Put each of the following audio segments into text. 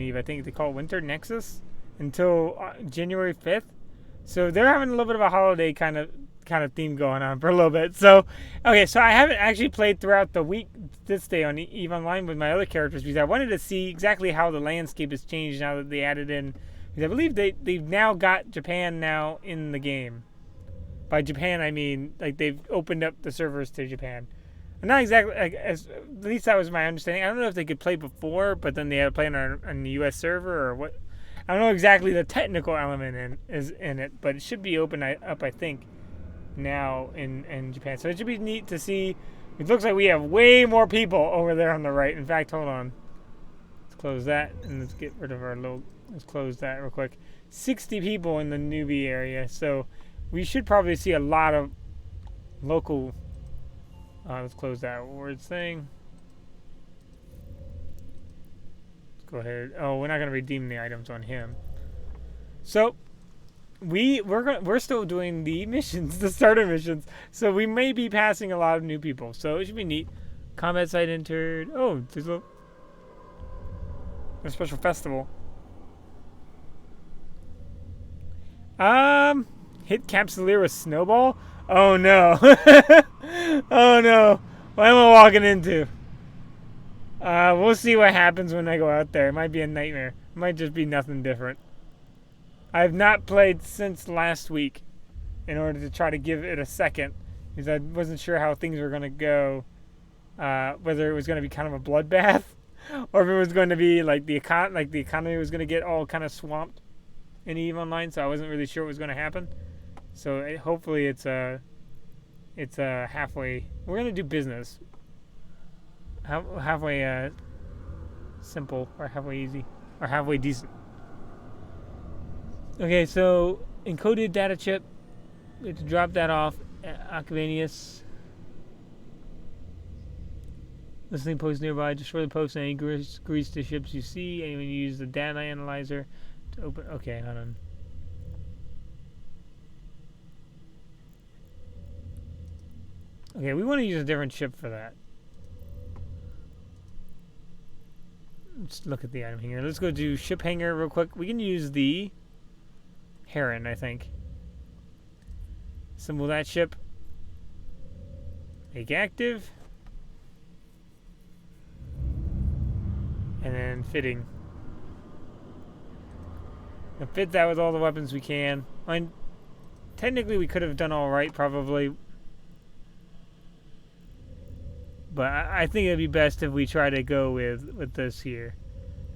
Eve. I think they call it Winter Nexus until January 5th. So they're having a little bit of a holiday kind of theme going on for a little bit. So, okay, so I haven't actually played throughout the week this day on EVE Online with my other characters because I wanted to see exactly how the landscape has changed now that they added in. Because I believe they've now got Japan now in the game. By Japan, I mean like they've opened up the servers to Japan. Not exactly, at least that was my understanding. I don't know if they could play before, but then they had to play on the U.S. server or what. I don't know exactly the technical element is in it, but it should be open up, I think, now in Japan. So it should be neat to see. It looks like we have way more people over there on the right. In fact, hold on. Let's close that and let's get rid of our little. Let's close that real quick. 60 people in the newbie area, so we should probably see a lot of local. Let's close that words thing. Let's go ahead. Oh, we're not gonna redeem the items on him. So we're still doing the missions, the starter missions. So we may be passing a lot of new people. So it should be neat. Combat site entered. Oh, there's a special festival. Hit Capsuleer with Snowball. Oh no. Oh no. What am I walking into? We'll see what happens when I go out there. It might be a nightmare. It might just be nothing different. I have not played since last week in order to try to give it a second because I wasn't sure how things were going to go. Whether it was going to be kind of a bloodbath or if it was going to be like the economy was going to get all kind of swamped in EVE Online, so I wasn't really sure what was going to happen. So hopefully it's halfway. We're gonna do business. Halfway simple or halfway easy or halfway decent. Okay, so encoded data chip. We have to drop that off at Acavanius. Listening post nearby. Destroy the post and any grease to ships you see. And you use the data analyzer to open. Okay, hold on. Okay, we want to use a different ship for that. Let's look at the item here. Let's go do ship hangar real quick. We can use the Heron, I think. Assemble that ship. Make active. And then fitting. And fit that with all the weapons we can. I mean, technically we could have done alright probably. But I think it'd be best if we try to go with this here.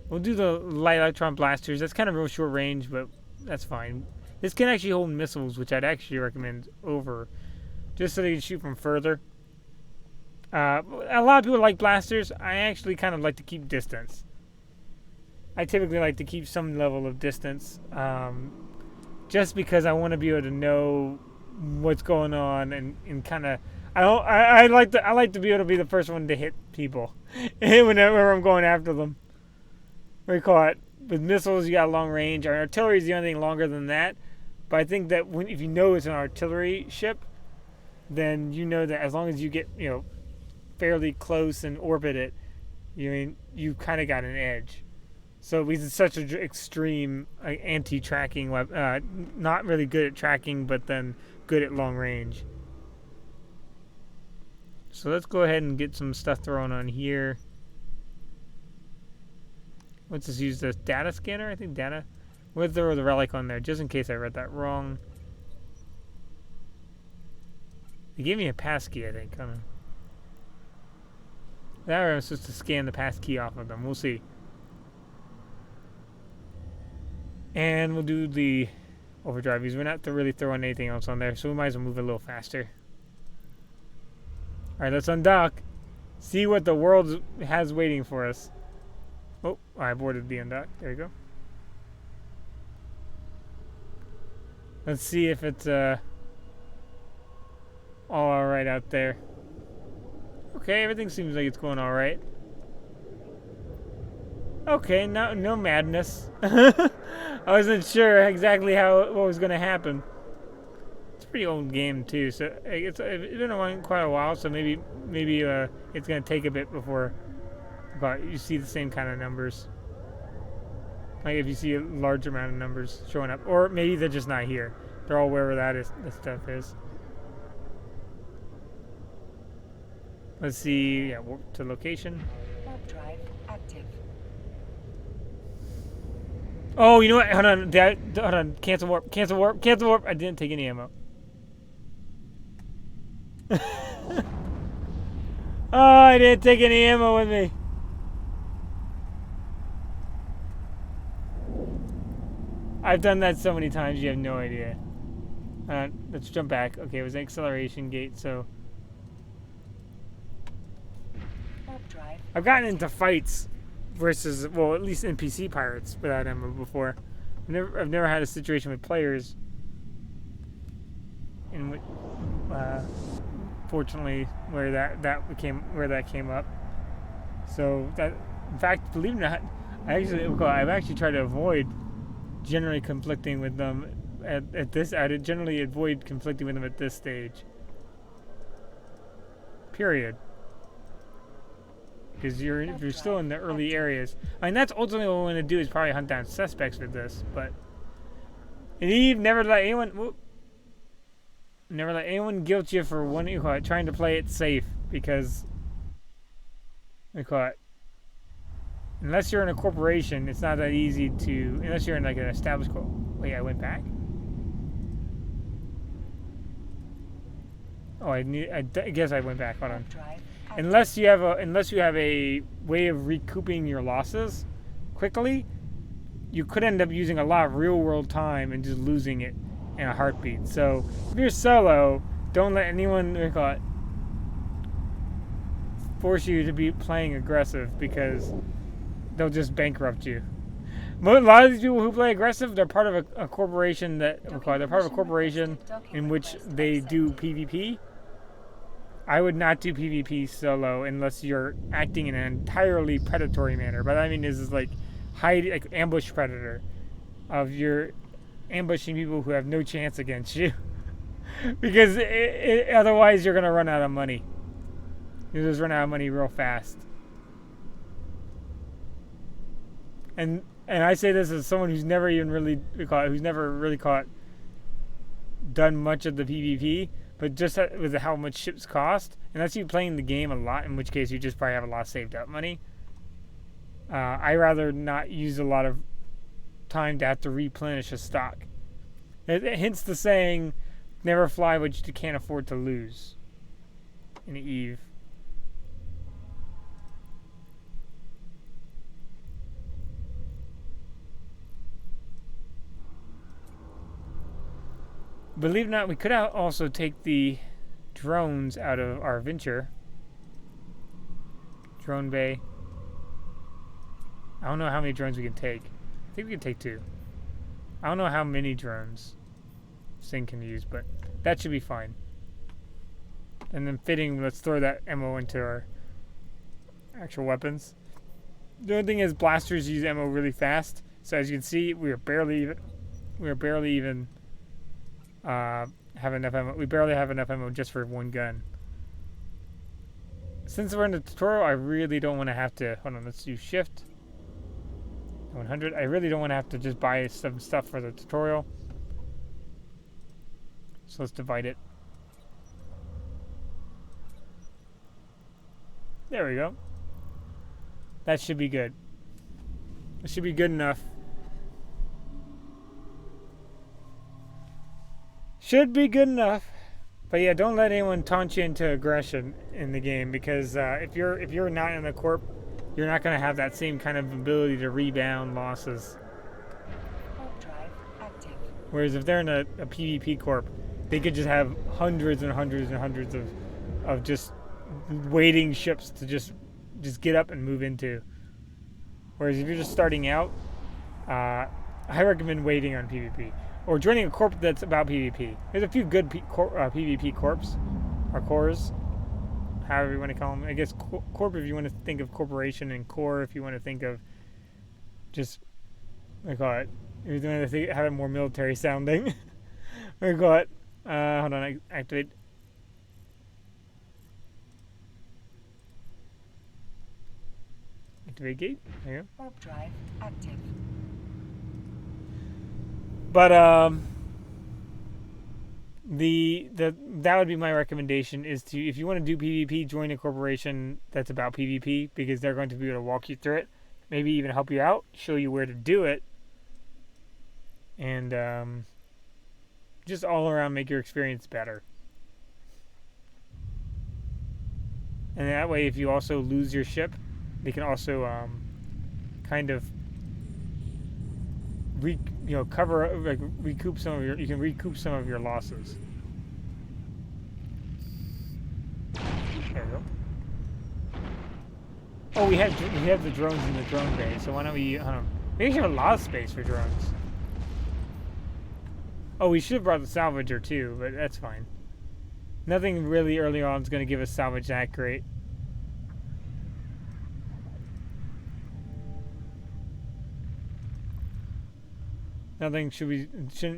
We'll do the light electron blasters. That's kind of real short range, but that's fine. This can actually hold missiles, which I'd actually recommend over, just so they can shoot from further. A lot of people like blasters. I actually kind of like to keep distance. I typically like to keep some level of distance, just because I want to be able to know what's going on and kind of. I like to be able to be the first one to hit people whenever I'm going after them. What do you call it? With missiles, you got long range. Our artillery is the only thing longer than that. But I think that if you know it's an artillery ship, then you know that as long as you get fairly close and orbit it, you kind of got an edge. So because it's such an extreme anti-tracking weapon, not really good at tracking, but then good at long range. So let's go ahead and get some stuff thrown on here. Let's just use this data scanner. I think data. We'll throw the relic on there just in case I read that wrong. They gave me a passkey, I think. I don't know. That way I'm supposed to scan the passkey off of them. We'll see. And we'll do the overdrive because we're not really throwing anything else on there, so we might as well move a little faster. Alright, let's undock. See what the world has waiting for us. Oh, I aborted the undock. There you go. Let's see if it's all alright out there. Okay, everything seems like it's going alright. Okay, no madness. I wasn't sure exactly what was going to happen. It's a pretty old game too, so it's been on quite a while. So maybe it's going to take a bit before you see the same kind of numbers. Like if you see a large amount of numbers showing up, or maybe they're just not here. They're all wherever that is. That stuff is. Let's see. Yeah, warp to location. Warp drive active. Oh, you know what? Hold on. Hold on. Cancel warp. Cancel warp. Cancel warp. I didn't take any ammo. Oh, I didn't take any ammo with me. I've done that so many times, you have no idea. Let's jump back. Okay, it was an acceleration gate, so... I've gotten into fights versus, well, at least NPC pirates without ammo before. I've never had a situation with players in which, fortunately, where that came up. So that, in fact, believe it or not, I've actually tried to avoid generally conflicting with them at this. I'd generally avoid conflicting with them at this stage. Period. Because if you're still in the early areas, I mean that's ultimately what we want to do is probably hunt down suspects with this. But and Eve never let anyone guilt you for trying to play it safe because unless you're in a corporation, it's not that easy to unless you're in like an established Wait, I went back. Oh, I guess I went back. Hold on. Unless you have a way of recouping your losses quickly, you could end up using a lot of real world time and just losing it in a heartbeat. So if you're solo, don't let anyone force you to be playing aggressive because they'll just bankrupt you. A lot of these people who play aggressive, they're part of a corporation they're part of a corporation in which they do PvP. I would not do PvP solo unless you're acting in an entirely predatory manner. But I mean, this is like ambush predator, of you're ambushing people who have no chance against you, because otherwise you're gonna run out of money. You just run out of money real fast. And I say this as someone who's never done much of the PvP. But just with how much ships cost, unless you playing the game a lot, in which case you just probably have a lot of saved up money. I rather not use a lot of time to have to replenish a stock. Hence the saying, never fly what you can't afford to lose in Eve. Believe it or not, we could also take the drones out of our venture. Drone bay. I don't know how many drones we can take. I think we can take 2. I don't know how many drones this thing can use, but that should be fine. And then let's throw that ammo into our actual weapons. The only thing is blasters use ammo really fast. So as you can see, we are barely even have enough ammo. We barely have enough ammo just for one gun. Since we're in the tutorial, I really don't want to have to... Hold on, let's do shift. 100. I really don't want to have to just buy some stuff for the tutorial. So let's divide it. There we go. That should be good. It should be good enough. Should be good enough. But yeah, don't let anyone taunt you into aggression in the game, because if you're not in a corp, you're not going to have that same kind of ability to rebound losses. Drive active. Whereas if they're in a PvP corp, they could just have hundreds and hundreds and hundreds of just waiting ships to just get up and move into. Whereas if you're just starting out, I recommend waiting on PvP. Or joining a corp that's about PvP. There's a few good PvP corps, or cores, however you want to call them. I guess corp if you want to think of corporation, and core if you want to think of just, what do you call it? If you want to have it more military sounding. What do you call it? Hold on, activate. Activate gate. There you go. Warp drive active. But that would be my recommendation is to, if you want to do PvP, join a corporation that's about PvP because they're going to be able to walk you through it, maybe even help you out, show you where to do it, and just all around make your experience better. And that way, if you also lose your ship, they can also kind of recoup some of your. You can recoup some of your losses. There we go. Oh, we have the drones in the drone bay, so why don't we? We actually have a lot of space for drones. Oh, we should have brought the salvager too, but that's fine. Nothing really early on is going to give us salvage that great. Nothing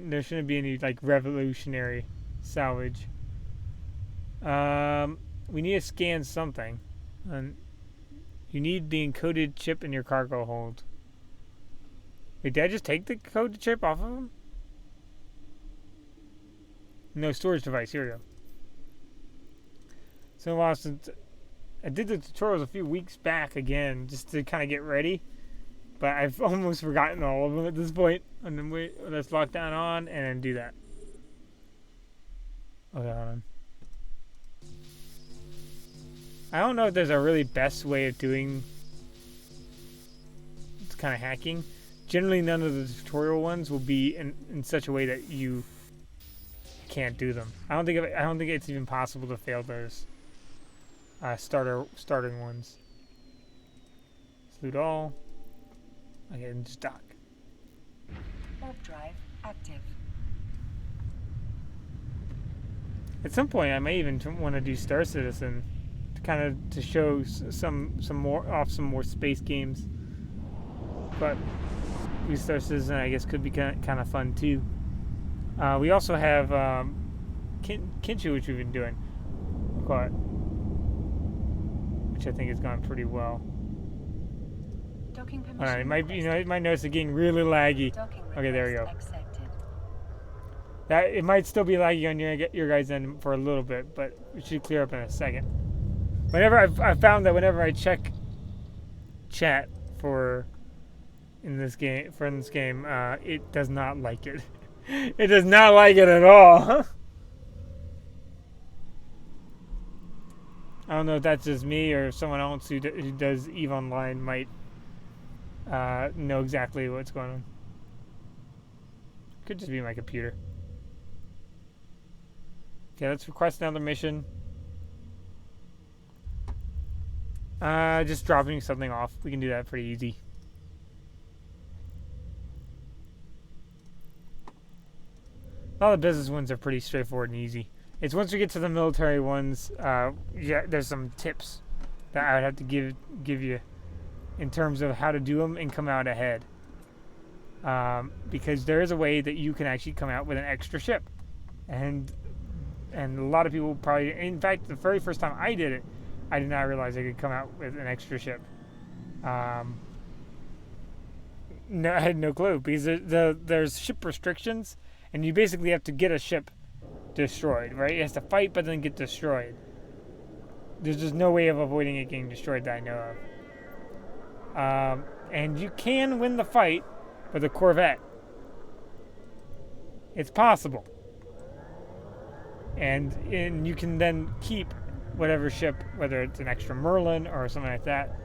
there shouldn't be any like revolutionary salvage. We need to scan something. And you need the encoded chip in your cargo hold. Wait, did I just take the coded chip off of him? No, storage device. Here we go. So while since I did the tutorials a few weeks back again, just to kind of get ready, but I've almost forgotten all of them at this point. And then let's lock down on and then do that. Okay, hold on. I don't know if there's a really best way of doing. It's kind of hacking. Generally, none of the tutorial ones will be in such a way that you can't do them. I don't think it's even possible to fail those starting ones. Salute all. Okay, and just dock. Warp drive active. At some point, I may even want to do Star Citizen, to show some more space games. But Star Citizen, I guess, could be kind of fun too. We also have Kinchu, which we've been doing, which I think has gone pretty well. Docking permission. It might be, it might notice it getting really laggy. Okay, there we go. Accepted. That it might still be laggy on your guys' end for a little bit, but it should clear up in a second. Whenever I've found that whenever I check chat in this game, it does not like it. It does not like it at all. I don't know if that's just me or someone else who does EVE Online might know exactly what's going on. Could just be my computer. Okay, let's request another mission. Just dropping something off. We can do that pretty easy. All the business ones are pretty straightforward and easy. It's once we get to the military ones, there's some tips that I would have to give you in terms of how to do them and come out ahead. Because there is a way that you can actually come out with an extra ship, and a lot of people probably. In fact, the very first time I did it, I did not realize I could come out with an extra ship. No, I had no clue because there's ship restrictions, and you basically have to get a ship destroyed, right? It has to fight, but then get destroyed. There's just no way of avoiding it getting destroyed that I know of. And you can win the fight with a Corvette. It's possible. And you can then keep whatever ship, whether it's an extra Merlin or something like that,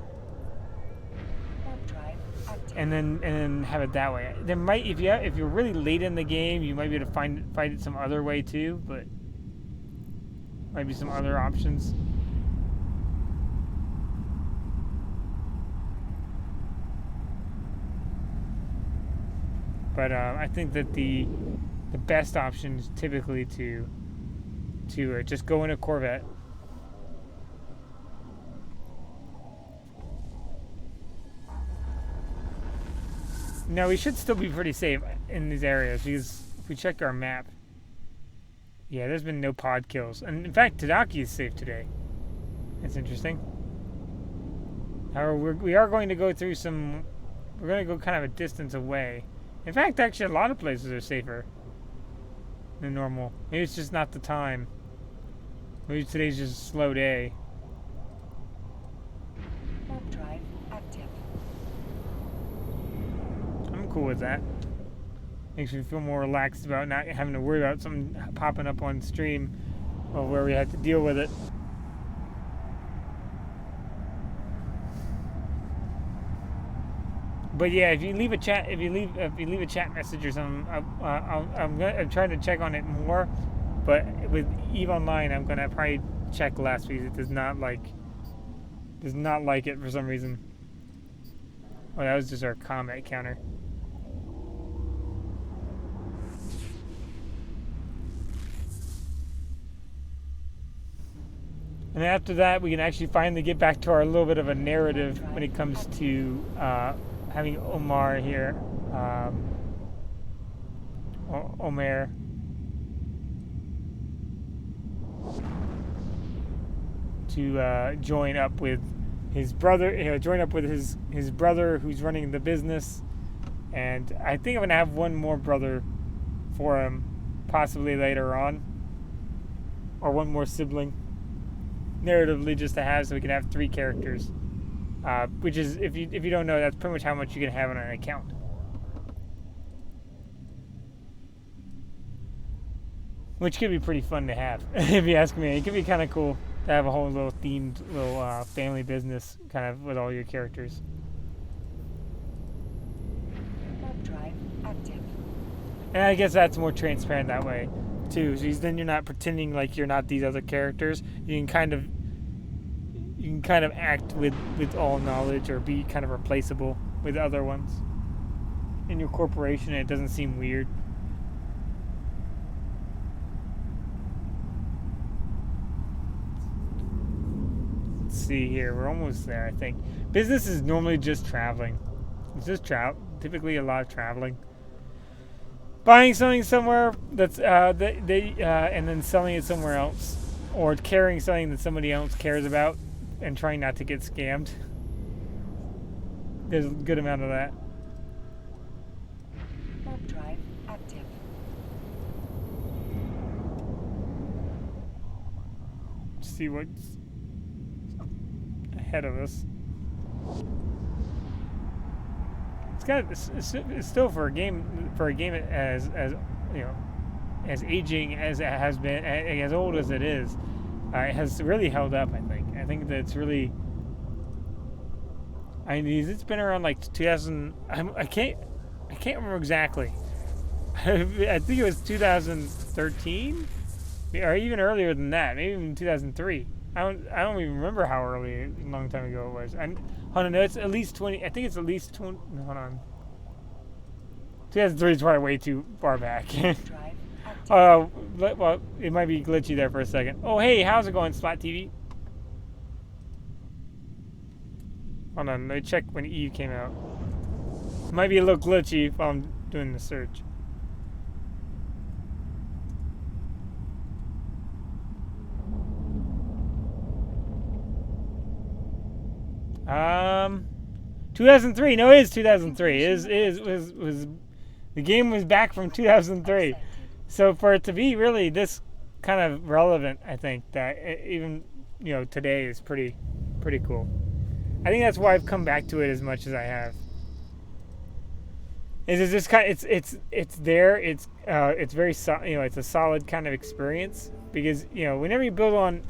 and then have it that way. There might, if you're really late in the game, you might be able to fight it some other way too, but might be some other options. But I think that the best option is typically to just go in a Corvette. Now, we should still be pretty safe in these areas because if we check our map, yeah, there's been no pod kills. And in fact, Tadaki is safe today. That's interesting. However, we are going to go through we're going to go kind of a distance away. In fact, actually, a lot of places are safer than normal. Maybe it's just not the time. Maybe today's just a slow day. Warp drive active. I'm cool with that. Makes me feel more relaxed about not having to worry about something popping up on stream or where we have to deal with it. But yeah, if you leave a chat, if you leave a chat message or something, I'm trying to check on it more. But with Eve Online, I'm gonna probably check less because it does not like it for some reason. Oh, that was just our comment counter. And after that, we can actually finally get back to our little bit of a narrative when it comes to having Omar here, Omer. To join up with his brother, join up with his brother who's running the business, and I think I'm gonna have one more brother for him, possibly later on, or one more sibling, narratively just to have, so we can have 3 characters. Which is, if you don't know, that's pretty much how much you can have on an account. Which could be pretty fun to have, if you ask me. It could be kind of cool to have a whole little themed little family business kind of with all your characters. Warp drive active. And I guess that's more transparent that way too. So then you're not pretending like you're not these other characters. You can kind of act with all knowledge, or be kind of replaceable with other ones in your corporation, and it doesn't seem weird. Let's see here. We're almost there, I think. Business is normally just traveling. It's just typically a lot of traveling. Buying something somewhere that's and then selling it somewhere else, or carrying something that somebody else cares about and trying not to get scammed. There's a good amount of that. Warp drive active. See what's ahead of us. It's still for a game as you know, as aging as it has been, as old as it is. It has really held up. I think that it's really. I mean, it's been around like 2000. I can't remember exactly. I think it was 2013, or even earlier than that. Maybe even 2003. I don't even remember how early, a long time ago it was. Hold on, no, it's at least 20. I think it's at least 20. No, hold on. 2003 is probably way too far back. Well, it might be glitchy there for a second. Oh, hey, how's it going, Spot TV? Hold on, let me check when Eve came out. It might be a little glitchy while I'm doing the search. 2003. No, it is 2003. Was the game was back from 2003. So for it to be really this kind of relevant, I think that even today is pretty cool. I think that's why I've come back to it as much as I have. It's just kind of, it's there. It's very it's a solid kind of experience, because whenever you build on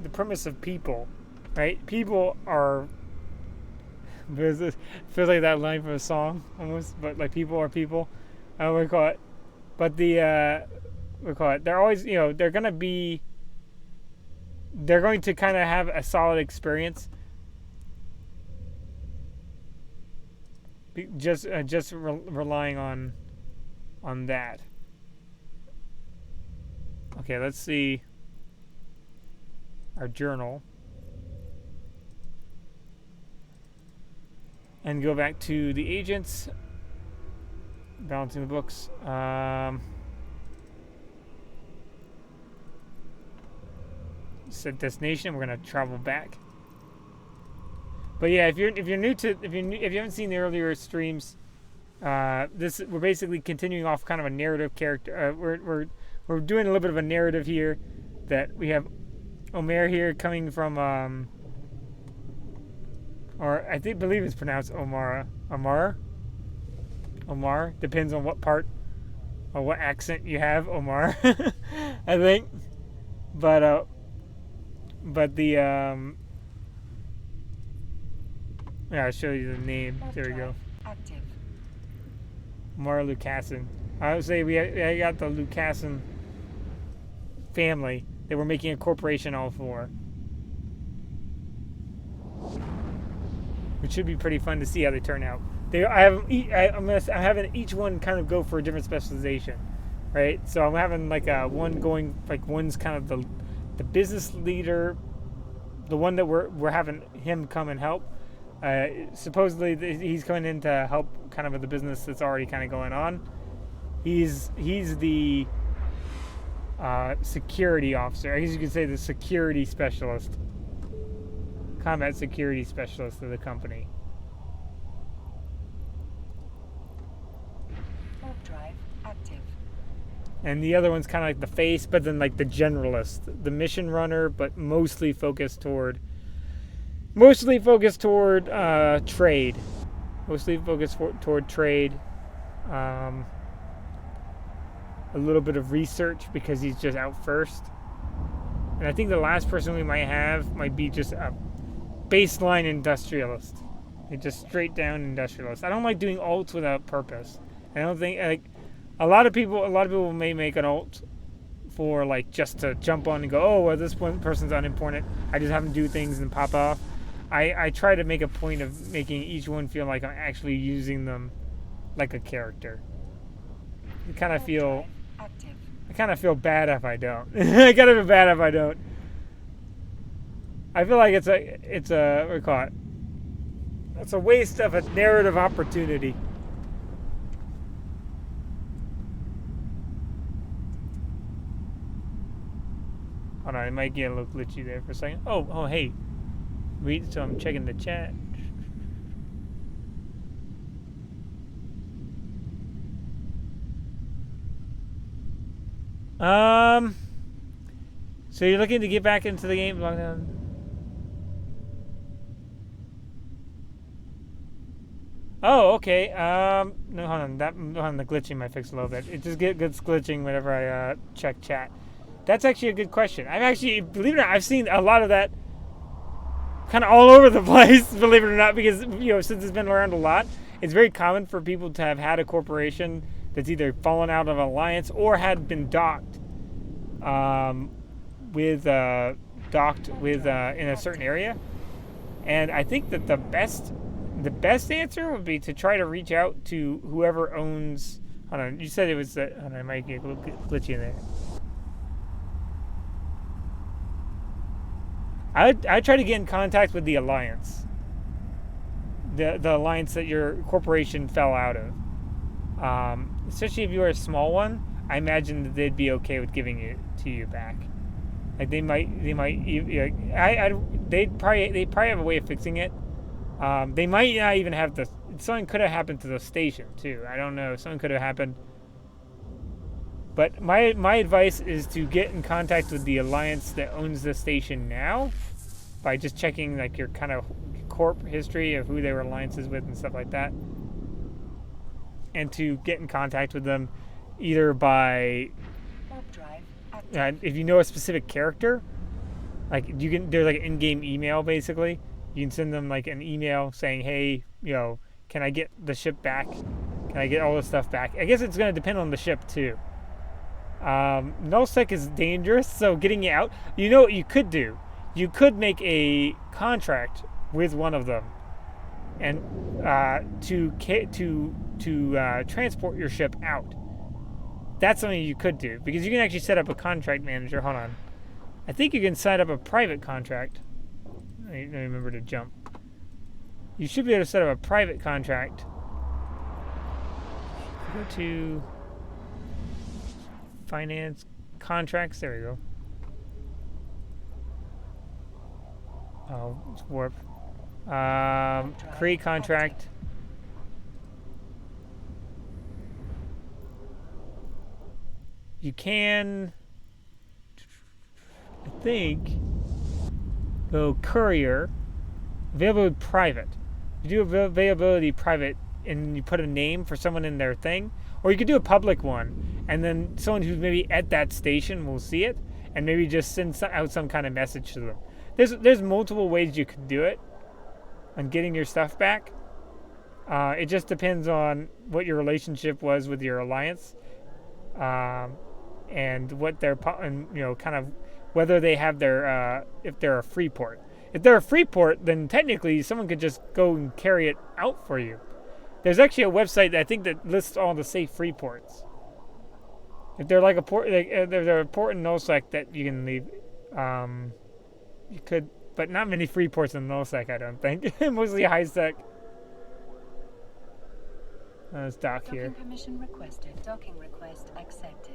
the premise of people, right? People are. It feels like that line from a song almost, but like people are people. I don't recall it, but they're always they're going to kind of have a solid experience. Just relying on that. Okay, let's see our journal. And go back to the agents. Balancing the books. Set destination. We're gonna travel back. But yeah, if you haven't seen the earlier streams, We're basically continuing off kind of a narrative character. We're doing a little bit of a narrative here, that we have Omer here coming from or I think believe it's pronounced Omar depends on what part or what accent you have, Omar. I think, but the yeah, I'll show you the name. Warp There we go. drive active. Omar Lucassen. I would say I got the Lucassen family. They were making a corporation all for, which should be pretty fun to see how they turn out. I'm having each one kind of go for a different specialization, right? So I'm having like one going like one's kind of the business leader, the one that we're having him come and help. Supposedly he's coming in to help kind of with the business that's already kind of going on. He's the security officer. I guess you could say the security specialist, combat security specialist of the company. Warp drive active. And the other one's kind of like the face, but then like the generalist, the mission runner, but mostly focused toward trade, toward trade. A little bit of research because he's just out first. And I think the last person we might be just a baseline industrialist. Just straight down industrialist. I don't like doing alts without purpose. I don't think like a lot of people may make an alt for like just to jump on and go, oh well, this one person's unimportant. I just have them do things and pop off. I try to make a point of making each one feel like I'm actually using them like a character. I kind of feel bad if I don't. I kind of feel bad if I don't. I feel like it's a what do you call it? It's a waste of a narrative opportunity. Hold on, it might get a little glitchy there for a second. Oh, hey. So I'm checking the chat. So you're looking to get back into the game? Lockdown. Oh, okay. No, hold on. The glitching might fix a little bit. It just gets glitching whenever I check chat. That's actually a good question. Believe it or not, I've seen a lot of that kind of all over the place, believe it or not, because, since it's been around a lot, it's very common for people to have had a corporation that's either fallen out of an alliance or had been docked in a certain area. And I think that the best answer would be to try to reach out to whoever owns. Hold on, you said it was. Hold on, I might get a little glitchy in there. I try to get in contact with the alliance, the alliance that your corporation fell out of. Especially if you are a small one, I imagine that they'd be okay with giving it to you back. Like they might. They probably have a way of fixing it. They might not even have the. Something could have happened to the station too. I don't know. Something could have happened. But my advice is to get in contact with the alliance that owns the station now, by just checking like your kind of corp history of who they were alliances with and stuff like that, and to get in contact with them either by if you know a specific character, like there's like an in-game email basically. You can send them like an email saying, hey, can I get the ship back? Can I get all this stuff back? I guess it's going to depend on the ship too. Nullsec is dangerous, so getting it out. You know what you could do? You could make a contract with one of them, and to transport your ship out. That's something you could do because you can actually set up a contract manager. Hold on, I think you can set up a private contract. I remember to jump. You should be able to set up a private contract. Go to finance contracts. There we go. Oh, it's warp. Create contract. you can, I think, go courier, availability private. You do availability private and you put a name for someone in their thing, or you could do a public one, and then someone who's maybe at that station will see it, and maybe just send out some kind of message to them. There's multiple ways you could do it on getting your stuff back. It just depends on what your relationship was with your alliance, and what their and kind of whether they have their if they're a free port. If they're a free port, then technically someone could just go and carry it out for you. There's actually a website I think that lists all the safe free ports. If they're like a port, if they're a port in nullsec that you can leave, you could, but not many free ports in nullsec, I don't think. Mostly high sec. Let's dock here. Docking permission requested. Docking request accepted.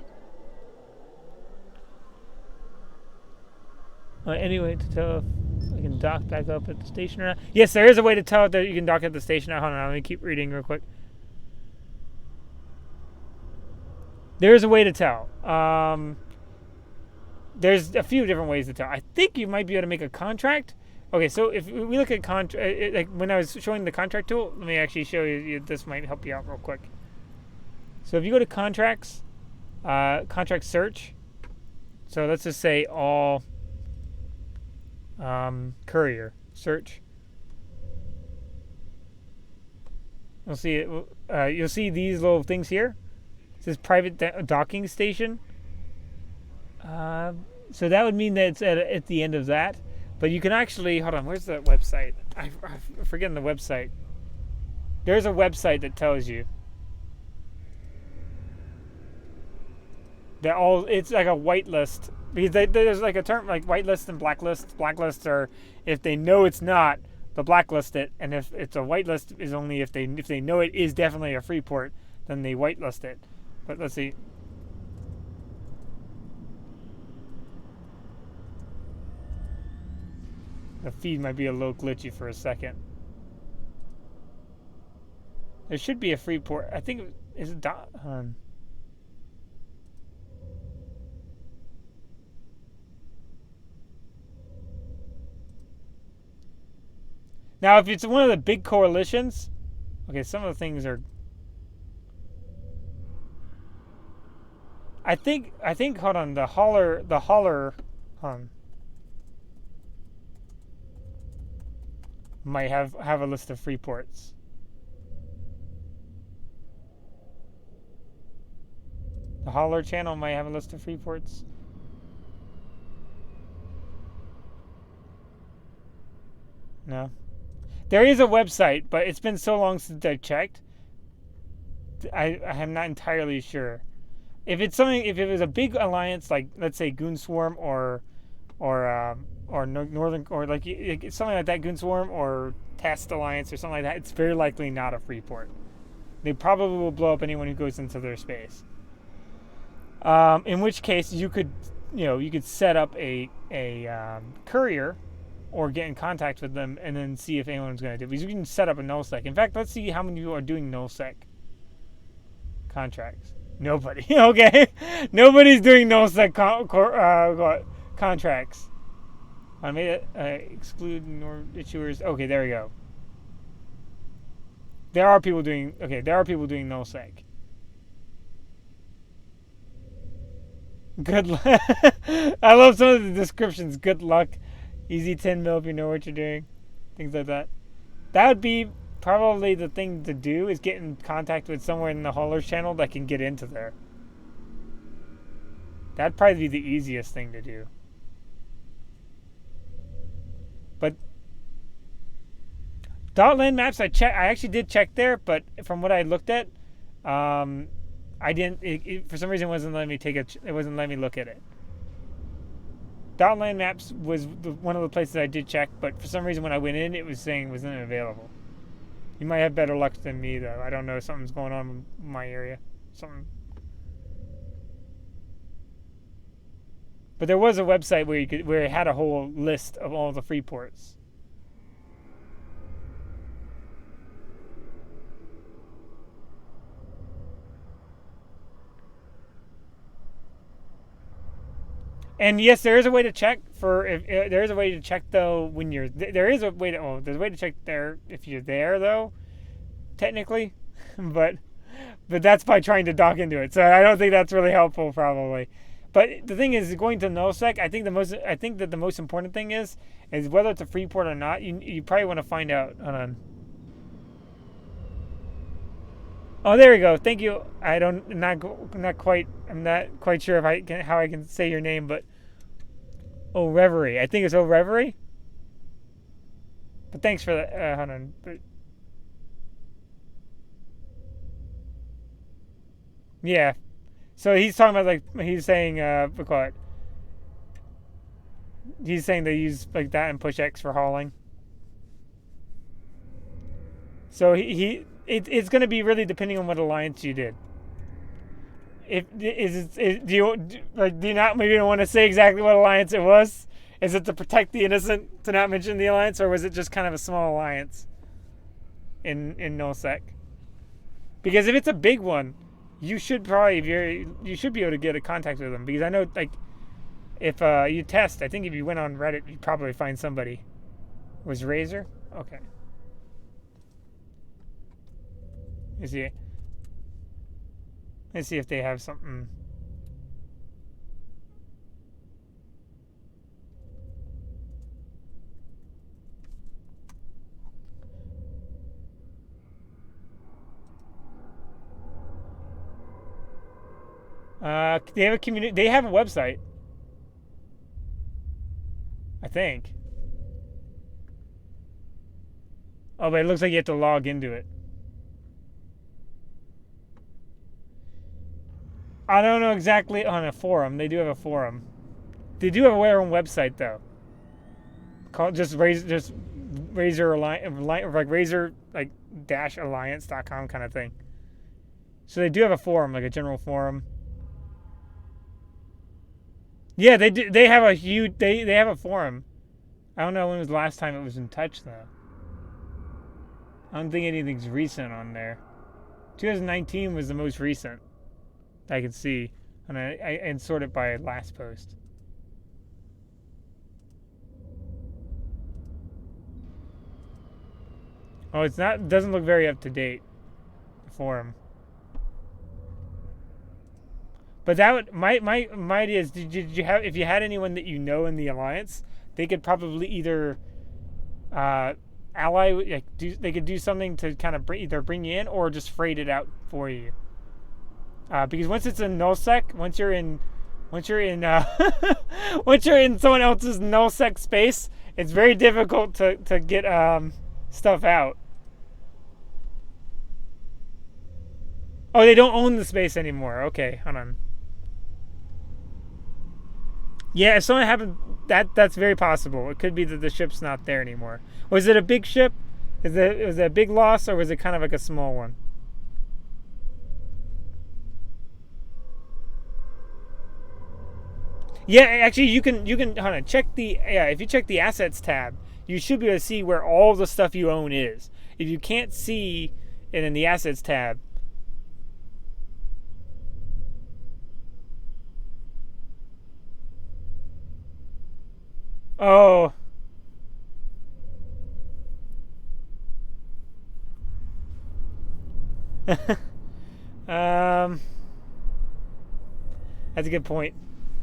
Anyway, to tell if I can dock back up at the station or not. Yes, there is a way to tell that you can dock at the station. Hold on, let me keep reading real quick. There is a way to tell. There's a few different ways to tell. I think you might be able to make a contract. Okay, so if we look at contract, like when I was showing the contract tool, let me actually show you. This might help you out real quick. So if you go to contracts, contract search. So let's just say all courier search. You'll see it. You'll see these little things here. It says private docking station. So that would mean that it's at the end of that. But you can actually, hold on, where's that website? I'm forgetting the website. There's a website that tells you that it's like a whitelist. Because there's like a term like whitelist and blacklist. Blacklists are if they know it's not, they'll blacklist it. And if it's a whitelist is only if they know it is definitely a free port, then they whitelist it. But let's see. The feed might be a little glitchy for a second. There should be a free port. I think is it Now, if it's one of the big coalitions, okay, some of the things are. I think. Hold on, the hauler. Might have a list of free ports. The hauler channel might have a list of free ports. No. There is a website, but it's been so long since I've checked. I am not entirely sure. If it was a big alliance like let's say Goon Swarm or Northern or like something like that, Goon Swarm or Test Alliance or something like that, it's very likely not a free port. They probably will blow up anyone who goes into their space. In which case you could set up a courier or get in contact with them and then see if anyone's going to do it. Because you can set up a nullsec. In fact, let's see how many people are doing nullsec contracts. Nobody. Okay. Nobody's doing nullsec contracts. I made it exclude issuers. Okay, there we go. There are people doing nullsec. Good luck. I love some of the descriptions. Good luck. Easy 10 mil if you know what you're doing. Things like that. That would be probably the thing to do, is get in contact with somewhere in the hauler's channel that can get into there. That'd probably be the easiest thing to do. But .land maps, I actually did check there, but from what I looked at, I didn't. For some reason, it wasn't letting me look at it. .land maps was one of the places I did check, but for some reason when I went in, it was saying it wasn't available. You might have better luck than me, though. I don't know. Something's going on in my area. Something. But there was a website where it had a whole list of all the free ports. And yes, there is a way to check for if there is a way to check though when you're there is a way to there's a way to check there if you're there though technically, but that's by trying to dock into it. So I don't think that's really helpful probably. But the thing is, going to nullsec, I think that the most important thing is whether it's a free port or not. You probably want to find out. Hold on. Oh, there we go. Thank you. Not quite. I'm not quite sure if how I can say your name, but Oh Reverie. I think it's Oh Reverie. But thanks for that. Hold on. But, yeah. So he's talking about he's saying what call it? He's saying they use like that and push X for hauling. So it's going to be really depending on what alliance you did. Do you not maybe don't want to say exactly what alliance it was? Is it to protect the innocent to not mention the alliance, or was it just kind of a small alliance in nullsec? Because if it's a big one, you should probably you should be able to get a contact with them. Because I know if you test, I think if you went on Reddit, you'd probably find somebody. Was Razor? Okay. Let's see if they have something. They have a community. They have a website. I think. Oh, but it looks like you have to log into it. I don't know exactly on a forum. They do have a forum. They do have their own website though. Called just Razor Alliance, like Razor dash alliance.com kind of thing. So they do have a forum, like a general forum. Yeah, they do. They have a huge. They have a forum. I don't know when was the last time it was in touch though. I don't think anything's recent on there. 2019 was the most recent I could see, and I sort it by last post. Oh, it's not. Doesn't look very up to date. The forum. But that would my idea is did you have if you had anyone that you know in the alliance, they could probably either ally they could do something to kind of either bring you in or just freight it out for you. Because once it's in nullsec, once you're in once you're in someone else's nullsec space, it's very difficult to get stuff out. Oh, they don't own the space anymore. Okay, hold on. Yeah, if something happened, that's very possible. It could be that the ship's not there anymore. Was it a big ship? Was it a big loss, or was it kind of like a small one? Yeah, actually, you can hold on, check if you check the assets tab, you should be able to see where all the stuff you own is. If you can't see it in the assets tab. Oh. That's a good point.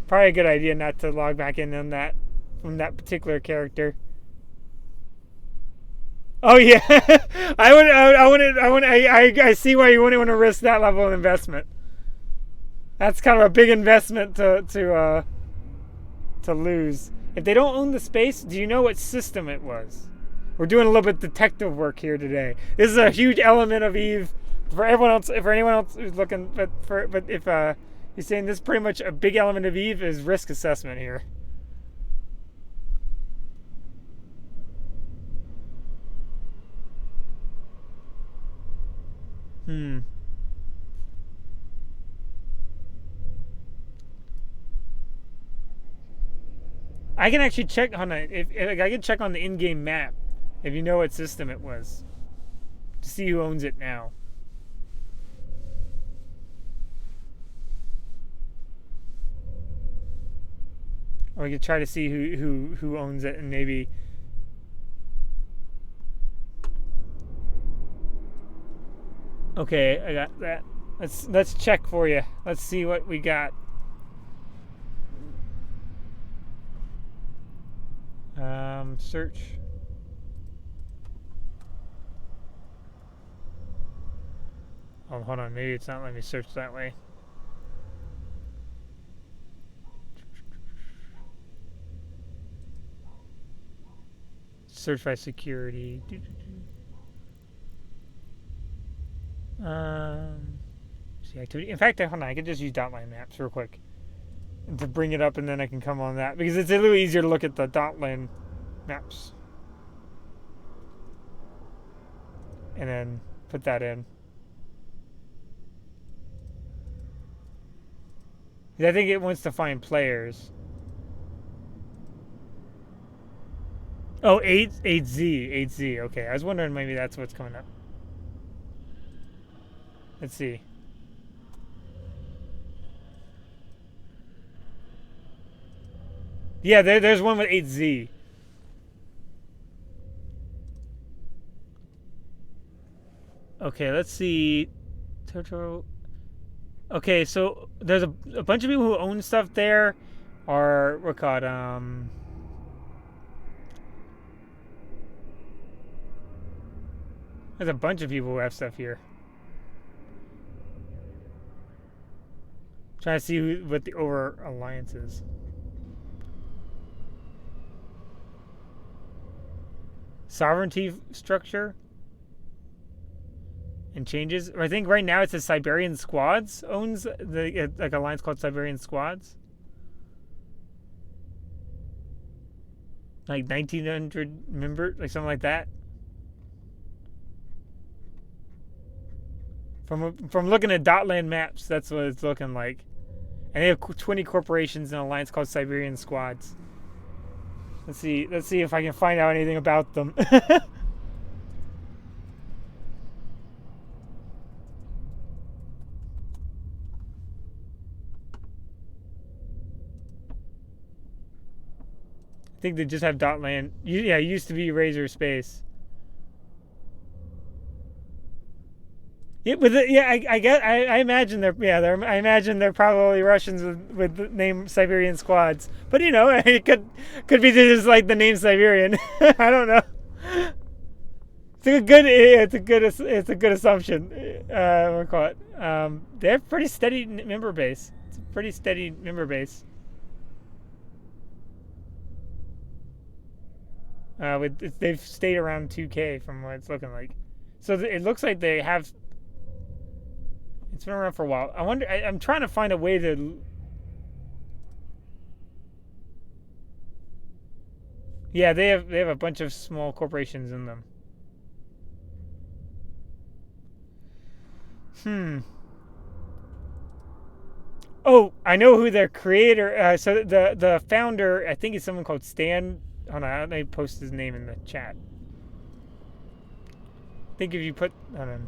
Probably a good idea not to log back in on that from that particular character. Oh yeah, I see why you wouldn't want to risk that level of investment. That's kind of a big investment to lose. If they don't own the space, do you know what system it was? We're doing a little bit of detective work here today. This is a huge element of Eve for everyone else. For anyone else who's looking, but if you're saying this, pretty much a big element of Eve is risk assessment here. I can actually check on if I can check on the in-game map if you know what system it was to see who owns it now. Or we could try to see who owns it and maybe. Okay, I got that. Let's check for you. Let's see what we got. Search. Oh, hold on. Maybe it's not letting me search that way. Search by security. See activity. In fact, hold on. I could just use Dotline maps real quick and to bring it up, and then I can come on that because it's a little easier to look at the Dotline maps and then put that in. I think it wants to find players. Oh, 8Z. Okay, I was wondering maybe that's what's coming up. Let's see. Yeah, there's one with 8Z. Okay, let's see. Total. Okay, so there's a bunch of people who own stuff there, or we're called There's a bunch of people who have stuff here. Trying to see what the over alliance is. Sovereignty structure and changes. I think right now it says Siberian Squads owns the like alliance called Siberian Squads. Like 1900 members, like something like that. From looking at Dotland maps, that's what it's looking like. And they have 20 corporations in an alliance called Siberian Squads. Let's see if I can find out anything about them. I think they just have Dotland. Yeah, it used to be Razor Space. Yeah, I imagine I imagine they're probably Russians with the name Siberian Squads. But you know, it could be just like the name Siberian. I don't know. It's a good assumption. We'll call it. They have pretty steady member base. It's a pretty steady member base. They've stayed around 2K from what it's looking like. So it looks like they have. It's been around for a while. I wonder. I'm trying to find a way to. Yeah, they have a bunch of small corporations in them. Oh, I know who their creator. So the founder, I think, is someone called Stan. Hold on, let me post his name in the chat. I think if you put, hold on.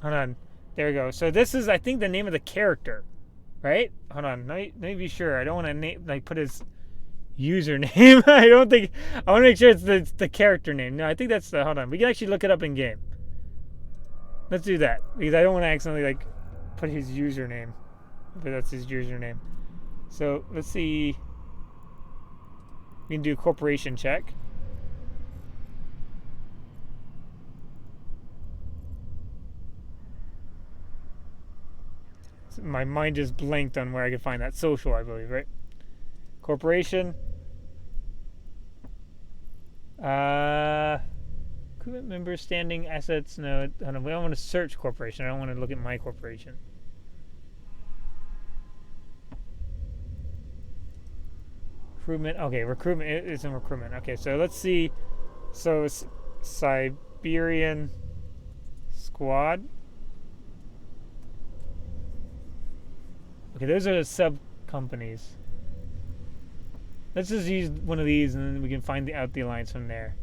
Hold on. There we go. So this is, I think, the name of the character, right? Hold on. Let me be sure. I don't want to put his username. I don't think. I want to make sure it's the character name. No, I think that's the. Hold on. We can actually look it up in game. Let's do that because I don't want to accidentally put his username. But that's his username. So let's see. We can do corporation check. My mind just blanked on where I could find that. Social, I believe, right? Corporation. Member standing assets. No, we don't want to search corporation. I don't want to look at my corporation. Recruitment. Okay, recruitment is in recruitment. Okay, so let's see. So it's Siberian Squad. Okay, those are the sub companies. Let's just use one of these and then we can find out the alliance from there.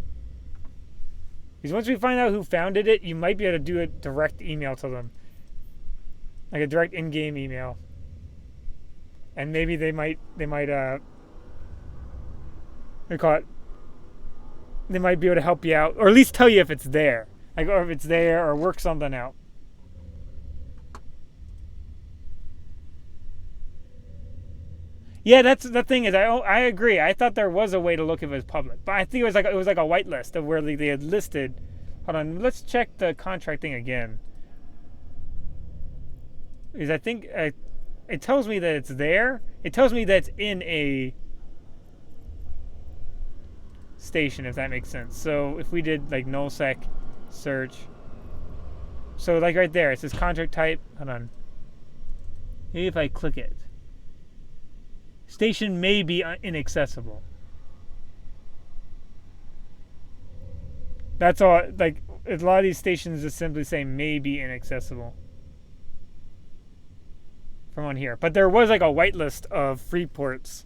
Because once we find out who founded it, you might be able to do a direct email to them. like a direct in-game email, and maybe they call it, they might be able to help you out, or at least tell you if it's there, like, or if it's there, or work something out. Yeah, that's the thing is I agree. I thought there was a way to look if it was public, but I think it was like a whitelist of where they had listed. Hold on, let's check the contract thing again. Is I think it tells me that it's there. It tells me that it's in a station, if that makes sense. So if we did like nullsec search, so like right there, it says contract type. Hold on. Maybe if I click it. Station may be inaccessible. That's all. Like a lot of these stations just simply say may be inaccessible from on here. But there was like a whitelist of free ports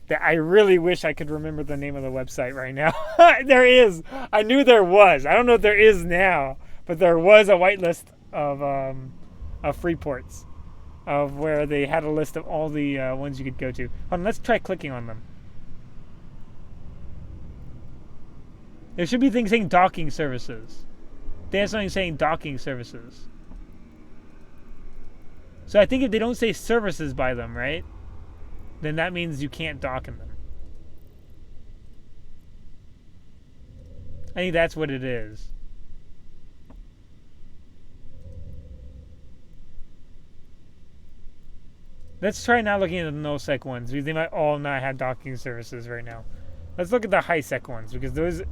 that I really wish I could remember the name of the website right now. There is. I knew there was. I don't know if there is now, but there was a whitelist of free ports. Of where they had a list of all the ones you could go to. Hold on, let's try clicking on them. There should be things saying docking services. They have something saying docking services. So I think if they don't say services by them, right? Then that means you can't dock in them. I think that's what it is. Let's try not looking at the nullsec ones because they might all not have docking services right now. Let's look at the high-sec ones because those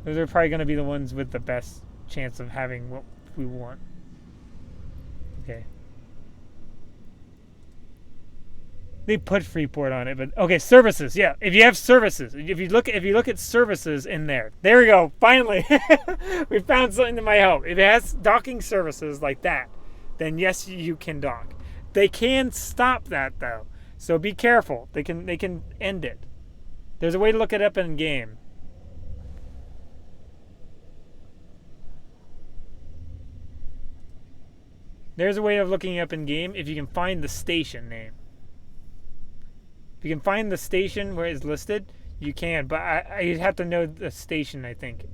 are probably going to be the ones with the best chance of having what we want. Okay. They put Freeport on it, but okay, services. Yeah, if you have services, if you look at services in there, there we go. Finally, we found something that might help. If it has docking services like that, then yes, you can dock. They can stop that though, so be careful. They can end it. There's a way to look it up in game. There's a way of looking up in game if you can find the station name. If you can find the station where it's listed, you can. But you'd have to know the station, I think.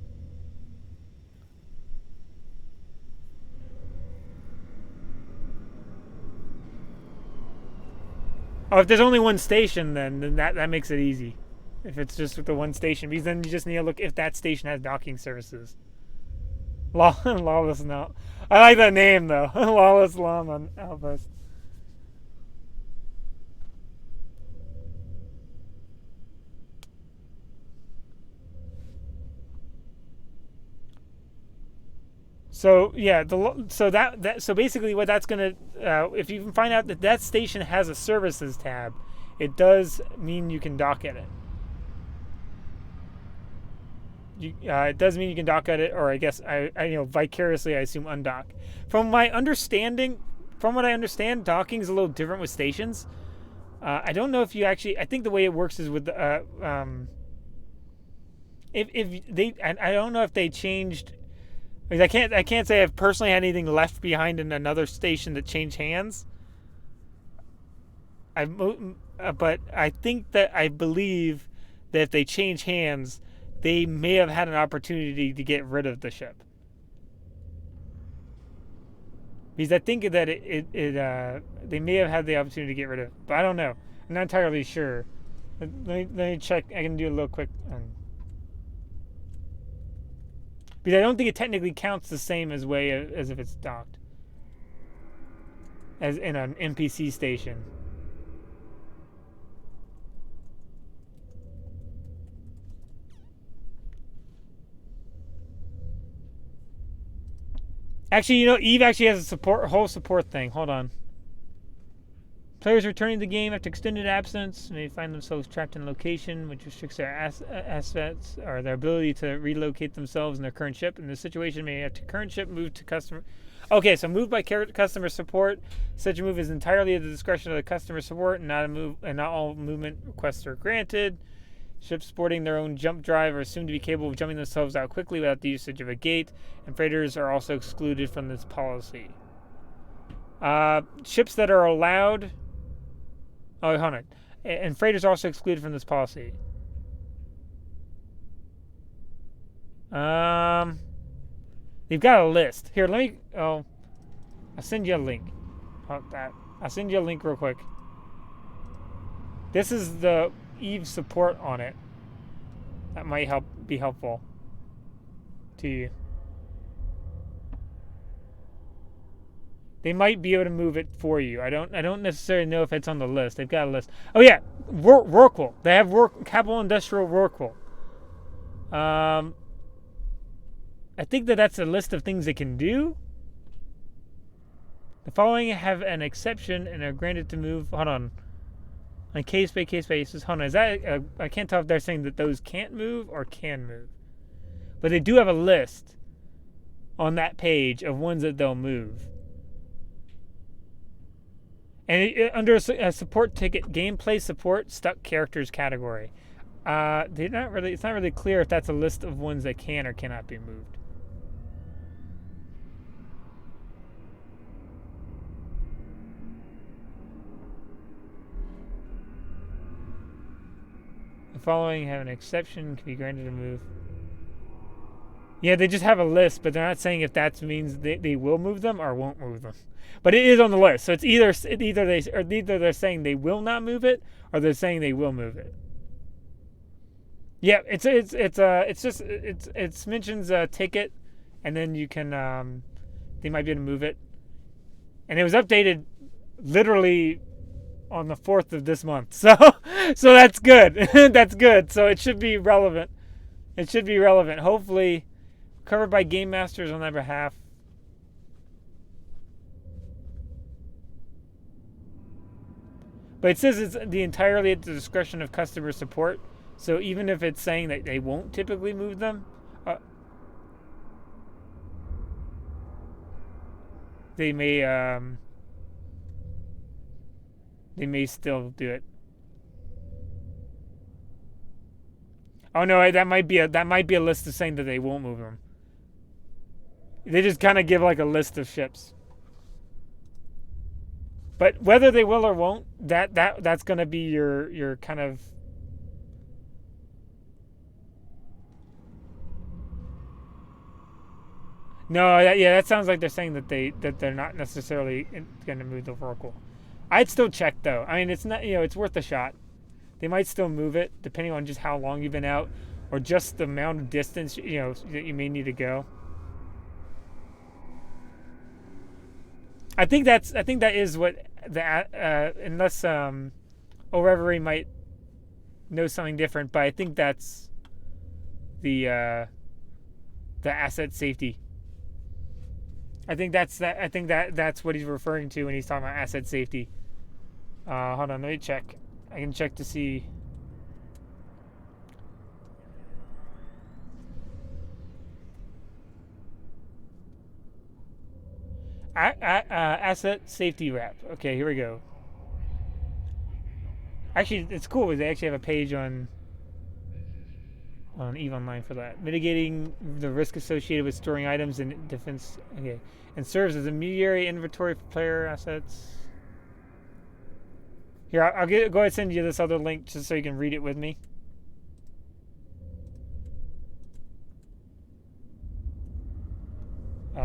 Oh, if there's only one station, then that makes it easy. If it's just with the one station, because then you just need to look if that station has docking services. Lawless now. I like that name though. Lawless Lom on Outpost. So yeah, so basically what that's gonna, if you can find out that that station has a services tab, it does mean you can dock at it. It does mean you can dock at it, or I guess I vicariously I assume undock. From what I understand, docking is a little different with stations. I don't know if you actually. I think the way it works is with if they. I don't know if they changed. I can't say I've personally had anything left behind in another station that changed hands. But I believe that if they change hands, they may have had an opportunity to get rid of the ship. Because I think that they may have had the opportunity to get rid of it, but I don't know. I'm not entirely sure. Let me check. I can do a little quick. Because I don't think it technically counts the same as if it's docked as in an NPC station. Actually, Eve actually has a whole support thing. Hold on. Players returning to the game after extended absence may find themselves trapped in a location which restricts their assets or their ability to relocate themselves in their current ship. In this situation, may have to current ship move to customer. Okay, so move by customer support. Such a move is entirely at the discretion of the customer support, and not all movement requests are granted. Ships sporting their own jump drive are assumed to be capable of jumping themselves out quickly without the usage of a gate, and freighters are also excluded from this policy. Ships that are allowed. Oh, hold on. And freighters are also excluded from this policy. They've got a list. Here, let me. Oh, I'll send you a link. I'll send you a link real quick. This is the Eve support on it. That might be helpful to you. They might be able to move it for you. I don't necessarily know if it's on the list. They've got a list. Oh yeah, Rorqual. They have Capital Industrial Rorqual. I think that's a list of things they can do. The following have an exception and are granted to move. Hold on. On case by case basis. Hold on. Is that? I can't tell if they're saying that those can't move or can move. But they do have a list on that page of ones that they'll move. And under a support ticket, gameplay support stuck characters category. It's not really clear if that's a list of ones that can or cannot be moved. The following have an exception, can be granted to move. Yeah, they just have a list, but they're not saying if that means they will move them or won't move them. But it is on the list, so it's either they're saying they will not move it or they're saying they will move it. Yeah, it mentions a ticket, and then you can they might be able to move it, and it was updated literally on the 4th of this month, so that's good. That's good. So it should be relevant. It should be relevant. Hopefully, covered by game masters on their behalf. But it says it's entirely at the discretion of customer support. So even if it's saying that they won't typically move them, they may still do it. Oh no, that might be a list of saying that they won't move them. They just kind of give like a list of ships. But whether they will or won't, that's going to be your kind of. No, that sounds like they're saying that they're not necessarily going to move the Oracle. I'd still check though. I mean, it's not, it's worth a shot. They might still move it depending on just how long you've been out, or just the amount of distance that you may need to go. I think that is what unless O'Reverie might know something different, but I think that's the asset safety. I think that's what he's referring to when he's talking about asset safety. Hold on, let me check. I can check to see. Asset safety wrap. Okay, here we go. Actually, it's cool. They actually have a page on EVE Online for that. Mitigating the risk associated with storing items in defense. Okay, and serves as a mediary inventory for player assets. Here, I'll go ahead and send you this other link just so you can read it with me.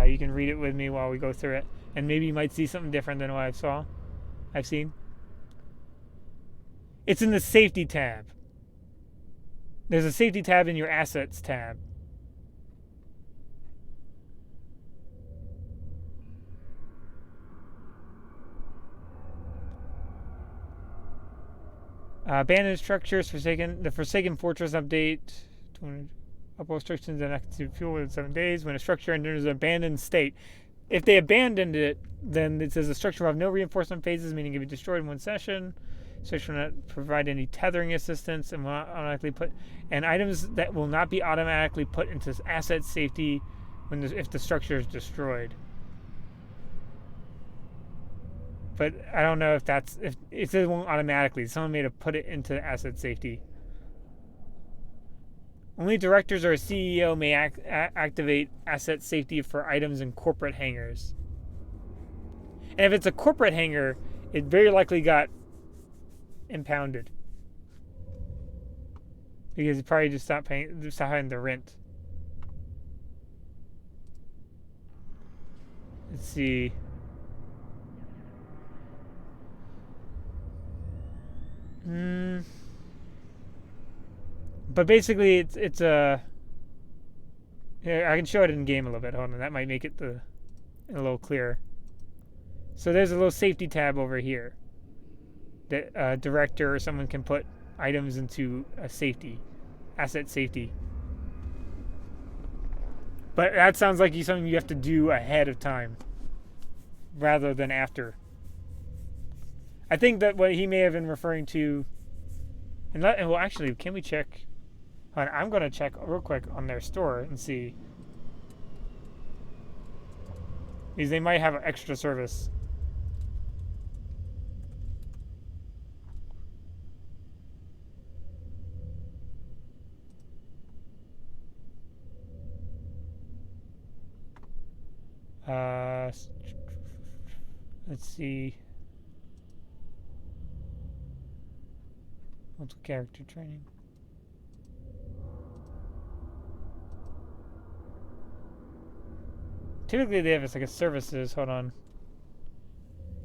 You can read it with me while we go through it, and maybe you might see something different than what I've seen. It's in the safety tab. There's a safety tab in your assets tab. Abandoned structures, the Forsaken Fortress update. Upload restrictions and active fuel within 7 days. When a structure enters an abandoned state, if they abandoned it, then it says the structure will have no reinforcement phases, meaning it can be destroyed in one session. Structure will not provide any tethering assistance, and will not automatically put items that will not be automatically put into asset safety if the structure is destroyed. But I don't know if it says it won't automatically. Someone may have put it into asset safety. Only directors or a CEO may activate asset safety for items in corporate hangars. And if it's a corporate hangar, it very likely got impounded. Because he probably just stopped paying the rent. Let's see. But basically, it's a. Yeah, I can show it in game a little bit. Hold on, that might make it a little clearer. So there's a little safety tab over here that a director or someone can put items into a asset safety. But that sounds like something you have to do ahead of time rather than after. I think that what he may have been referring to, well, actually, can we check? I'm going to check real quick on their store and see. Because they might have an extra service. Let's see. Multiple character training. Typically they have like a services. Hold on.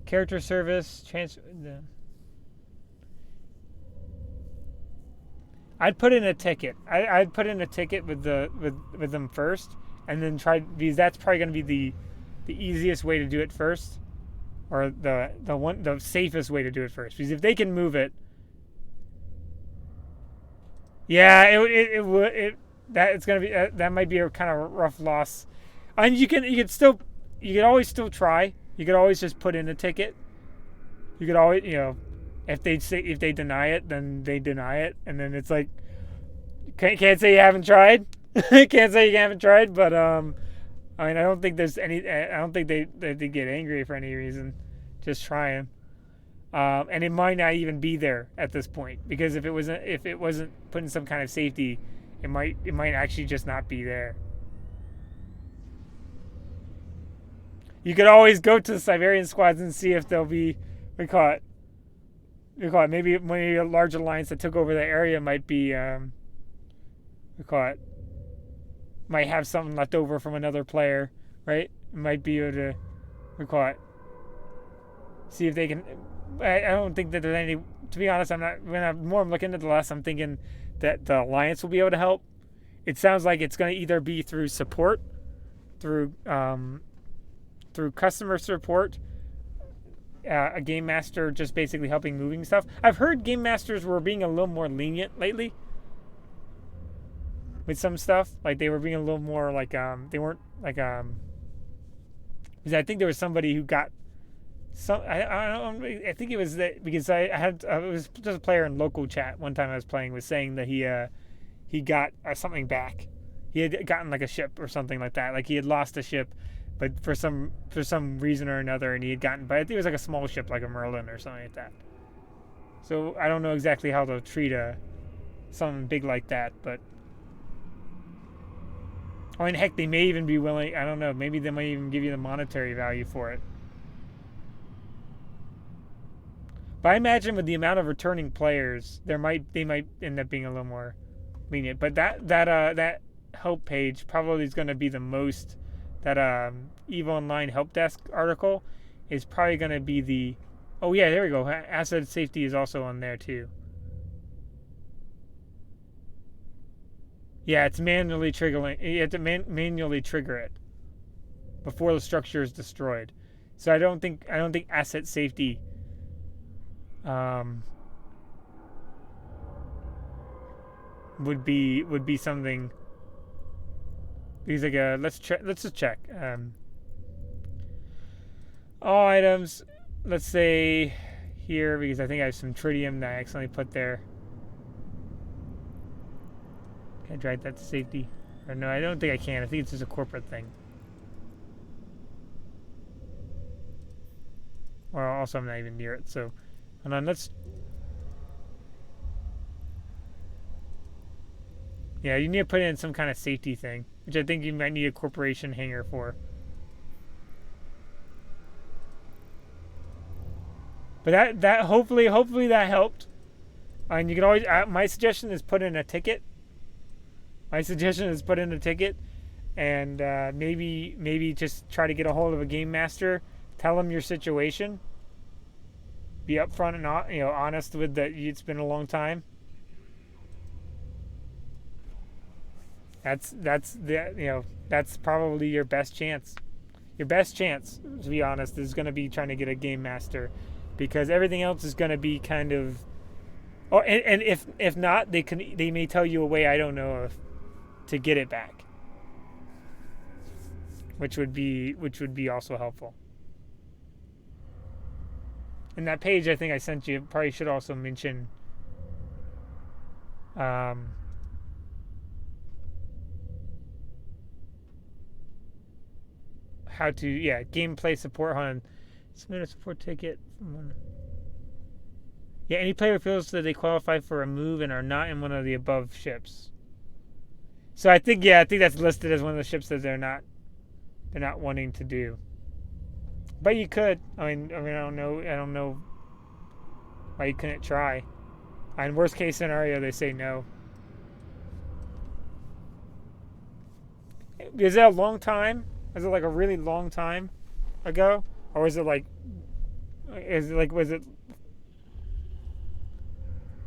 Character service transfer. I'd put in a ticket. I'd put in a ticket with them first, and then try, because that's probably going to be the easiest way to do it first, or the safest way to do it first. Because if they can move it, yeah, it's gonna be that might be a kind of rough loss. And you can always still try. You could always just put in a ticket. You could always, if they deny it, then they deny it, and then it's like, can't say you haven't tried. Can't say you haven't tried, but I mean, I don't think they get angry for any reason. Just trying. And it might not even be there at this point, because if it wasn't put in some kind of safety, it might actually just not be there. You could always go to the Siberian squads and see if they'll be caught. Maybe one of your large alliance that took over the area might be might have something left over from another player, right? Might be able to see if they can. I don't think that there's any. To be honest, I'm not. When I'm looking at the list, I'm thinking that the alliance will be able to help. It sounds like it's going to either be through support, through customer support, a game master just basically helping moving stuff. I've heard game masters were being a little more lenient lately with some stuff. Like they were being a little more like they weren't like because I think there was somebody who got some. I think it was that because I was just a player in local chat one time I was playing was saying that he got something back. He had gotten like a ship or something like that. Like he had lost a ship, but for some reason or another, and he had gotten. But I think it was like a small ship, like a Merlin or something like that. So I don't know exactly how to treat something big like that, but I mean, heck, they may even be willing. I don't know. Maybe they might even give you the monetary value for it. But I imagine with the amount of returning players, they might end up being a little more lenient. But that help page probably is going to be the most. That EVE Online help desk article is probably going to be the. Oh yeah, there we go. Asset safety is also on there too. Yeah, it's manually triggering. You have to manually trigger it before the structure is destroyed. So I don't think asset safety would be something. Because like let's just check. All items. Let's say here, because I think I have some tritium that I accidentally put there. Can I drag that to safety? Or no, I don't think I can. I think it's just a corporate thing. Or also I'm not even near it, so hold on, yeah, you need to put in some kind of safety thing, which I think you might need a corporation hangar for. But that hopefully that helped. And you can always my suggestion is put in a ticket. My suggestion is put in a ticket, and maybe just try to get a hold of a game master. Tell them your situation. Be upfront and honest with that. It's been a long time. That's probably your best chance. Your best chance, to be honest, is going to be trying to get a game master, because everything else is going to be kind of. Oh, and if not, they may tell you a way I don't know of to get it back, which would be also helpful. In that page I think I sent you, probably should also mention how to gameplay support on submit a support ticket from one. Yeah, any player feels that they qualify for a move and are not in one of the above ships. So I think that's listed as one of the ships that they're not wanting to do. But you could. I mean, I don't know why you couldn't try. In worst case scenario, they say no. Is it a long time? Is it like a really long time ago, or is it like? Was it?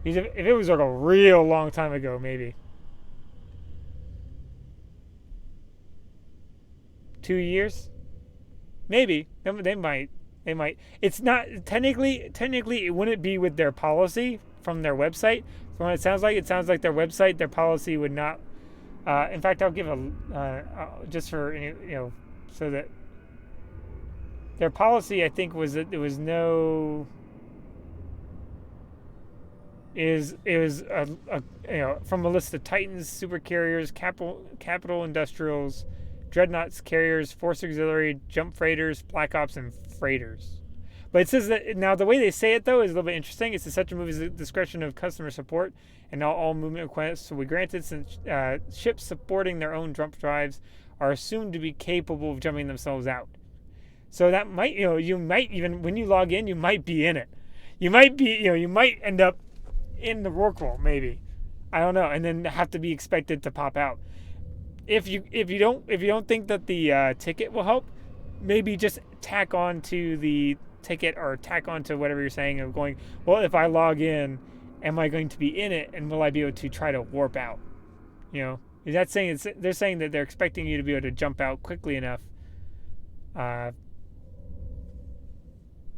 If it was like a real long time ago, maybe 2 years, maybe they might. It's not technically. It wouldn't be with their policy from their website. From what it sounds like their website, their policy would not. In fact, I'll give just for so that their policy, I think, was that there was no. It was from a list of Titans, super carriers, capital industrials, dreadnoughts, carriers, force auxiliary, jump freighters, black ops, and freighters. But it says that now the way they say it though is a little bit interesting. It says such a move is the discretion of customer support, and not all movement requests will be granted since ships supporting their own jump drives are assumed to be capable of jumping themselves out. So that might you might even when you log in you might be in it. You might end up in the Rorqual, maybe, I don't know, and then have to be expected to pop out. If you don't think that the ticket will help, maybe just tack on to the ticket or tack on to whatever you're saying of going. Well, if I log in, am I going to be in it, and will I be able to try to warp out? Is that saying they're saying that they're expecting you to be able to jump out quickly enough that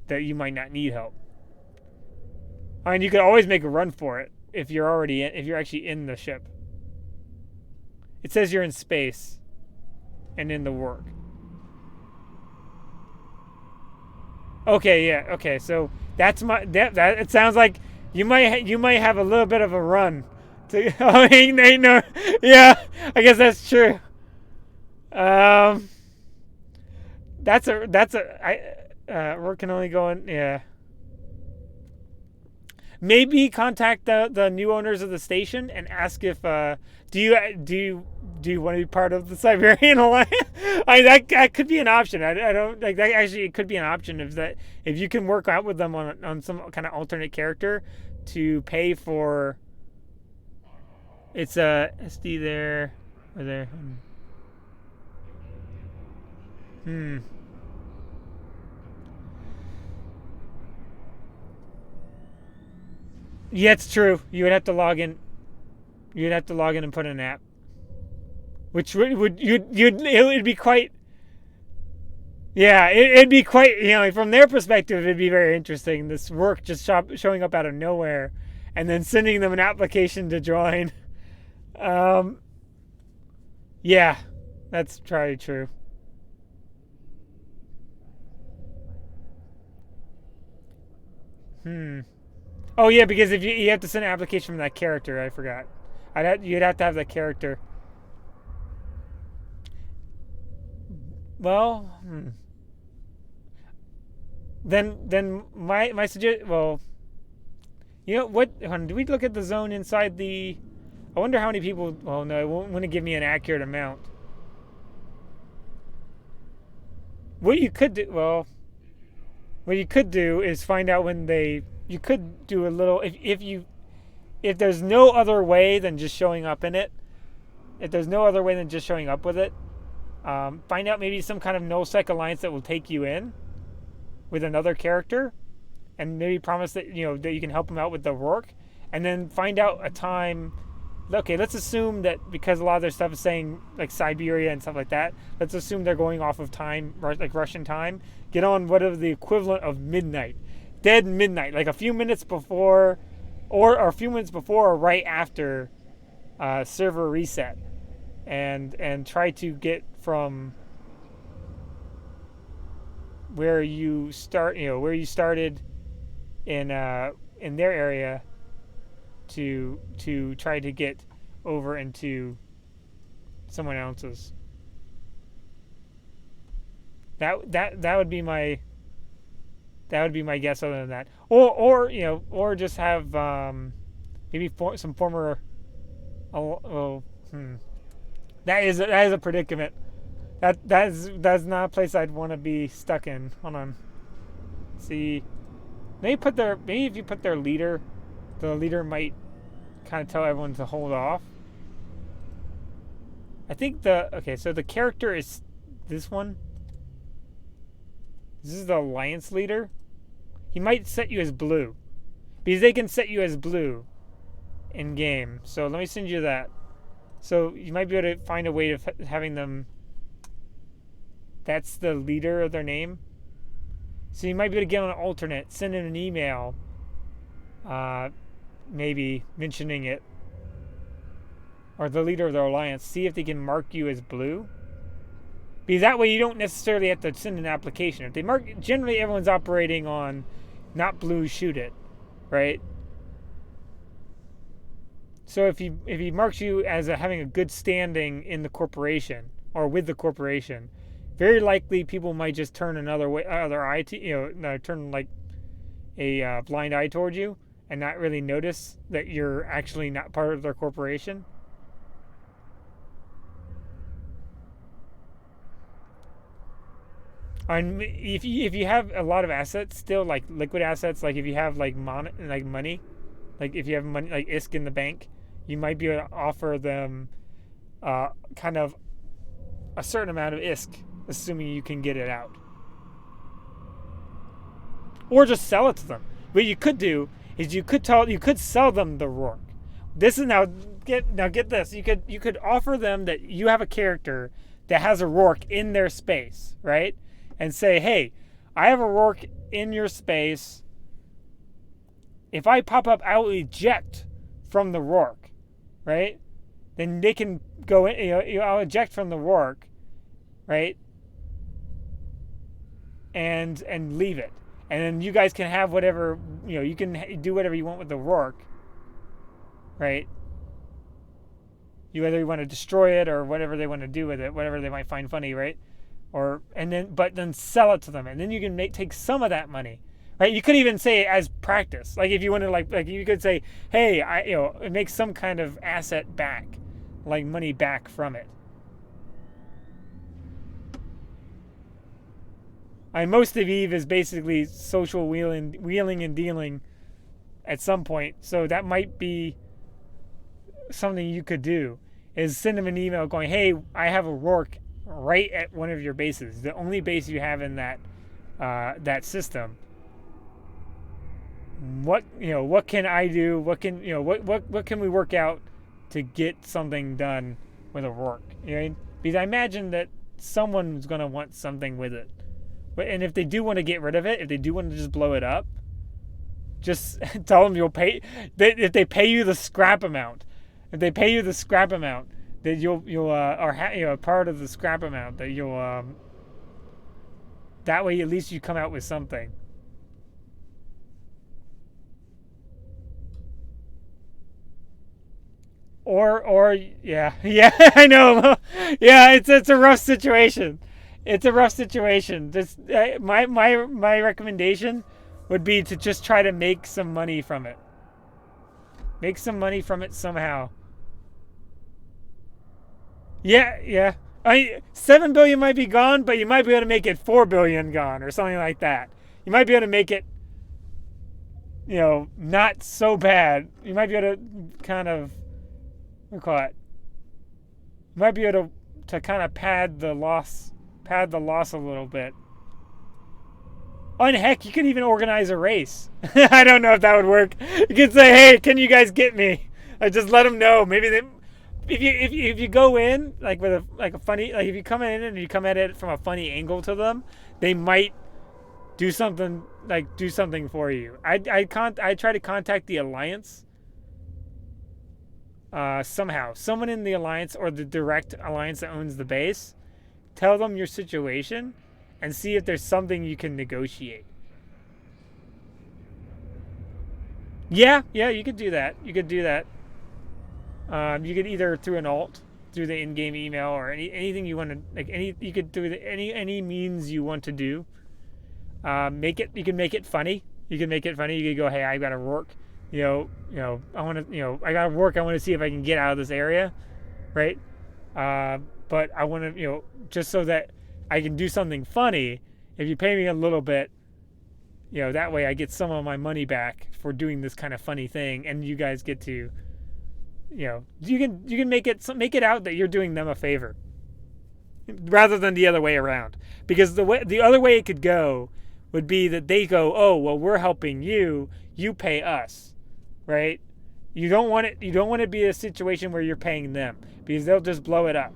you might not need help. I mean, you could always make a run for it if you're actually in the ship. It says you're in space and in the work. Okay, yeah, okay. So that's that. It sounds like you might have a little bit of a run. Yeah, I guess that's true. Work can only go in. Yeah. Maybe contact the new owners of the station and ask if do you want to be part of the Siberian Alliance? That could be an option. I don't like that. Actually, it could be an option if you can work out with them on some kind of alternate character to pay for. It's a SD there or there. Yeah, it's true. You would have to log in. You'd have to log in and put in an app, which it'd be quite. Yeah, it'd be quite. From their perspective, it'd be very interesting. This work just showing up out of nowhere, and then sending them an application to join. Yeah, that's probably true. Oh yeah, because if you have to send an application from that character, I forgot. You'd have to have that character. Well, then my suggestion. Well, what? Did we look at the zone inside the? I wonder how many people. Well, no, it wouldn't give me an accurate amount. What you could do? Well, what you could do is find out when they. You could do a little if there's no other way than just showing up in it. If there's no other way than just showing up with it, find out maybe some kind of null-sec alliance that will take you in with another character, and maybe promise that that you can help them out with the work, and then find out a time. Okay, let's assume that because a lot of their stuff is saying like Siberia and stuff like that. Let's assume they're going off of time, like Russian time. Get on whatever the equivalent of midnight, dead midnight, like a few minutes before, or a few minutes before or right after server reset, and try to get from where you started in their area to try to get over into someone else's. That would be my guess. Other than that, or just have maybe some former. That is a predicament. That's not a place I'd want to be stuck in. Hold on. See, maybe if you put their leader, the leader might kind of tell everyone to hold off. I think so the character is this one. This is the alliance leader. He might set you as blue, because they can set you as blue in game. So let me send you that. So you might be able to find a way of having them. That's the leader of their name. So you might be able to get on an alternate, send in an email, maybe mentioning it, or the leader of their alliance. See if they can mark you as blue. Because that way you don't necessarily have to send an application. If they mark, generally everyone's operating on not blue, shoot it, right? So if he marks you as having a good standing in the corporation or with the corporation, very likely people might just turn other eye to turn like a blind eye toward you and not really notice that you're actually not part of their corporation. And if you have a lot of assets still, like liquid assets, like if you have like money, like if you have money like ISK in the bank, you might be able to offer them kind of a certain amount of ISK, assuming you can get it out, or just sell it to them. What you could do is you could sell them the Rourke. This is get this. You could offer them that you have a character that has a Rourke in their space, right? And say, hey, I have a Rourke in your space. If I pop up, I will eject from the Rourke, right? Then they can go in. I'll eject from the Rourke, right? And leave it, and then you guys can have whatever you can do whatever you want with the Rourke, right? Whether you want to destroy it or whatever they want to do with it, whatever they might find funny, right? But then sell it to them, and then you can take some of that money, right? You could even say it as practice, like if you want to like you could say, hey, it makes some kind of asset back, like money back from it. Most of Eve is basically social wheeling and dealing at some point, so that might be something you could do, is send them an email going, hey, I have a Rourke right at one of your bases, the only base you have in that system. What can I do? What can we work out to get something done with a Rourke? Because I imagine that someone's going to want something with it. And if they do want to get rid of it, if they do want to just blow it up, just tell them you'll pay. If they pay you the scrap amount, that you'll part of the scrap amount, that you'll that way at least you come out with something. Or yeah I know. Yeah, it's a rough situation. Just my recommendation would be to just try to make some money from it. Make some money from it somehow. Yeah. 7 billion might be gone, but you might be able to make it 4 billion gone or something like that. you might be able to make it, not so bad. You might be able to kind of, what do you call it? You might be able to kind of pad the loss a little bit. Oh, and heck, you could even organize a race. I don't know if that would work. You could say, "Hey, can you guys get me?" I just let them know. Maybe they, if you go in like with a funny, like if you come in and you come at it from a funny angle to them, they might do something for you. I try to contact the alliance. Somehow, someone in the alliance or the direct alliance that owns the base, tell them your situation, and see if there's something you can negotiate. Yeah, you could do that. You could do that. You could either through an alt, through the in-game email, or anything you want to You could do any means you want to do. You can make it funny. You could go, hey, I got to work. I want to. I got to work. I want to see if I can get out of this area, right? But I want to, just so that I can do something funny. If you pay me a little bit, that way I get some of my money back for doing this kind of funny thing, and you guys get to, you can make it out that you're doing them a favor, rather than the other way around. Because the other way it could go would be that they go, oh well, we're helping you, you pay us, right? You don't want to be a situation where you're paying them, because they'll just blow it up.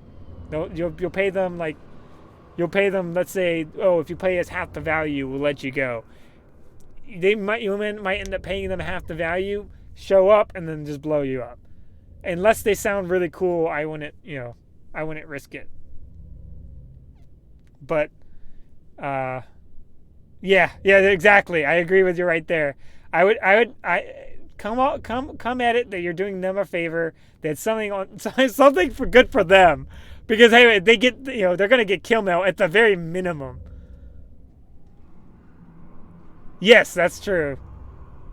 You'll pay them let's say, oh, if you pay us half the value, we'll let you go. You might end up paying them half the value, show up, and then just blow you up. Unless they sound really cool, I wouldn't risk it. But yeah, exactly. I agree with you right there. I come at it that you're doing them a favor. That's something for good for them, because hey, they get they're gonna get kill mail at the very minimum. Yes, that's true.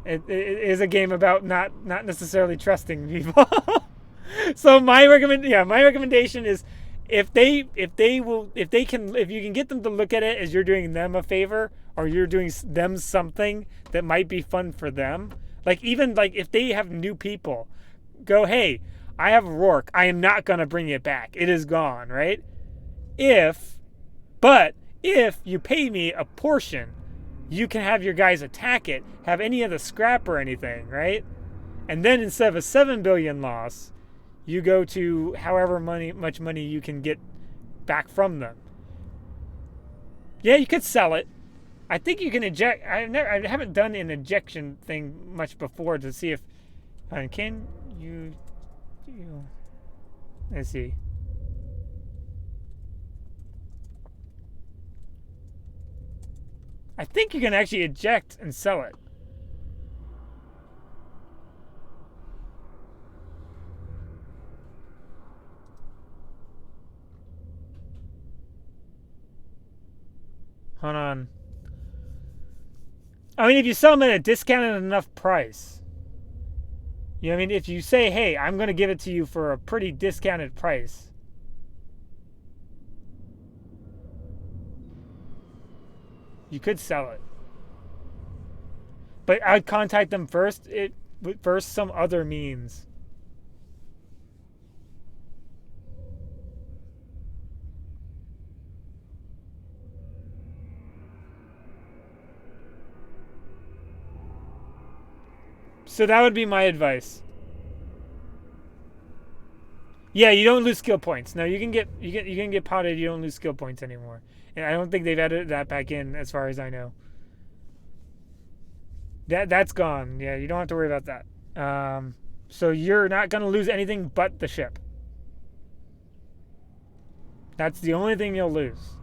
It is a game about not necessarily trusting people. So my recommendation is, if you can get them to look at it as you're doing them a favor, or you're doing them something that might be fun for them. Like, even like if they have new people, go, hey, I have Rourke. I am not gonna bring it back. It is gone, right? But if you pay me a portion, you can have your guys attack it, have any of the scrap or anything, right? And then instead of a 7 billion loss, you go to however much money you can get back from them. Yeah, you could sell it. I think you can eject. I haven't done an ejection thing much before to see if. Can you? Let's see. I think you can actually eject and sell it. Hold on. I mean, if you sell them at a discounted enough price. If you say, hey, I'm going to give it to you for a pretty discounted price. You could sell it. But I'd contact them first. Some other means. So that would be my advice. Yeah, you don't lose skill points. No, you can get potted. You don't lose skill points anymore. And I don't think they've added that back in, as far as I know. That's gone. Yeah, you don't have to worry about that. So you're not gonna lose anything but the ship. That's the only thing you'll lose.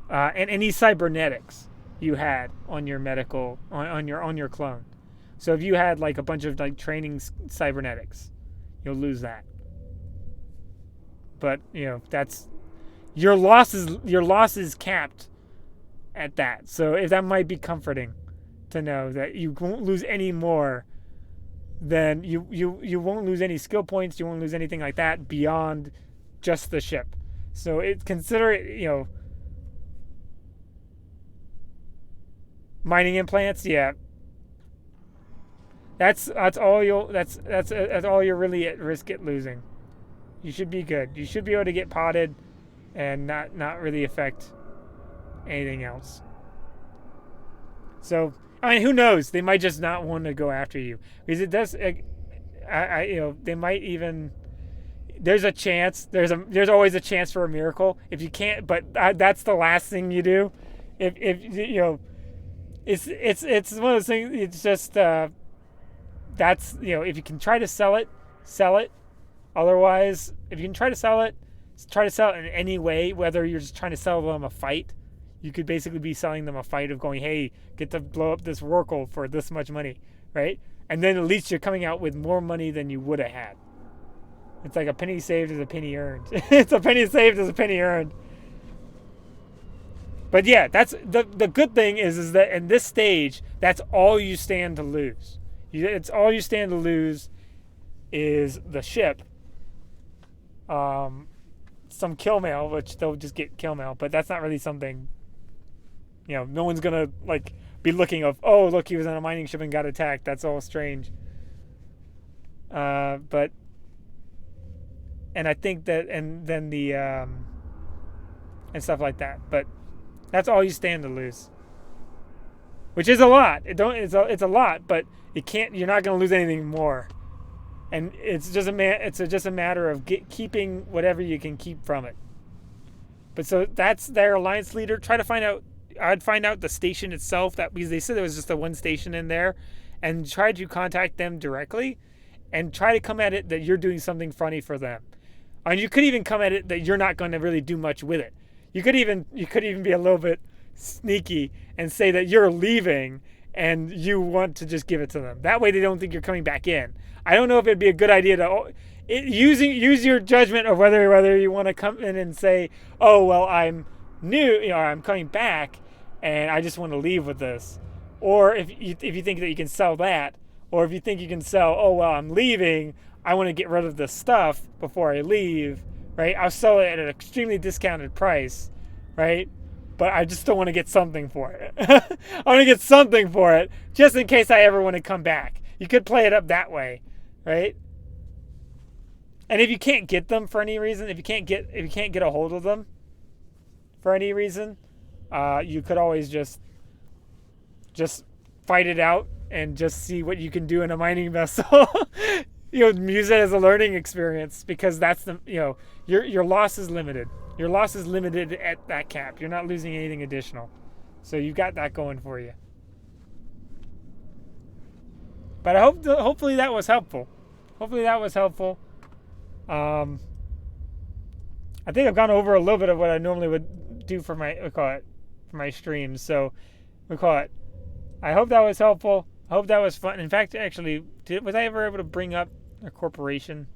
And any cybernetics you had on your on your clone. So if you had like a bunch of like training cybernetics, you'll lose that. But that's your loss is capped at that. So if that might be comforting to know that you won't lose any more, then you won't lose any skill points. You won't lose anything like that beyond just the ship. So consider it Mining implants, yeah. That's all you'll that's all you're really at risk at losing. You should be good. You should be able to get potted and not really affect anything else. So I mean, who knows? They might just not want to go after you because it does. They might even. There's a chance. There's always a chance for a miracle if you can't. But that's the last thing you do. If it's one of those things. It's just that's if you can try to sell it, sell it. Otherwise, if you can try to sell it in any way, whether you're just trying to sell them a fight. You could basically be selling them a fight of going, hey, get to blow up this Rorqual for this much money, right? And then at least you're coming out with more money than you would have had. It's like a penny saved is a penny earned. It's a penny saved is a penny earned. But yeah, that's the good thing is that in this stage, that's all you stand to lose. It's all you stand to lose is the ship. Some kill mail, which they'll just get kill mail, but that's not really something. No one's gonna be looking of, oh look, he was on a mining ship and got attacked. That's all strange. But and I think that and then the and stuff like that. But that's all you stand to lose, which is a lot. It's a lot, but it can't. You're not gonna lose anything more. And it's just a matter of keeping whatever you can keep from it. But so that's their alliance leader. Try to find out. I'd find out the station itself because they said there was just the one station in there, and try to contact them directly, and try to come at it that you're doing something funny for them. And you could even come at it that you're not going to really do much with it. You could even be a little bit sneaky and say that you're leaving and you want to just give it to them. That way they don't think you're coming back in. I don't know if it'd be a good idea to use your judgment of whether you want to come in and say, oh well, I'm new, I'm coming back, and I just want to leave with this. Or if you think that you can sell that, or if you think you can sell, oh well, I'm leaving, I want to get rid of this stuff before I leave, right? I'll sell it at an extremely discounted price, right? But I just don't want to get something for it. I want to get something for it just in case I ever want to come back. You could play it up that way, right? And if you can't get them for any reason, if you can't get a hold of them for any reason, you could always just fight it out and just see what you can do in a mining vessel. Use it as a learning experience, because that's your loss is limited. Your loss is limited at that cap. You're not losing anything additional, so you've got that going for you. But hopefully that was helpful. I think I've gone over a little bit of what I normally would do for my streams. So I hope that was helpful. I hope that was fun. In fact, actually, was I ever able to bring up a corporation?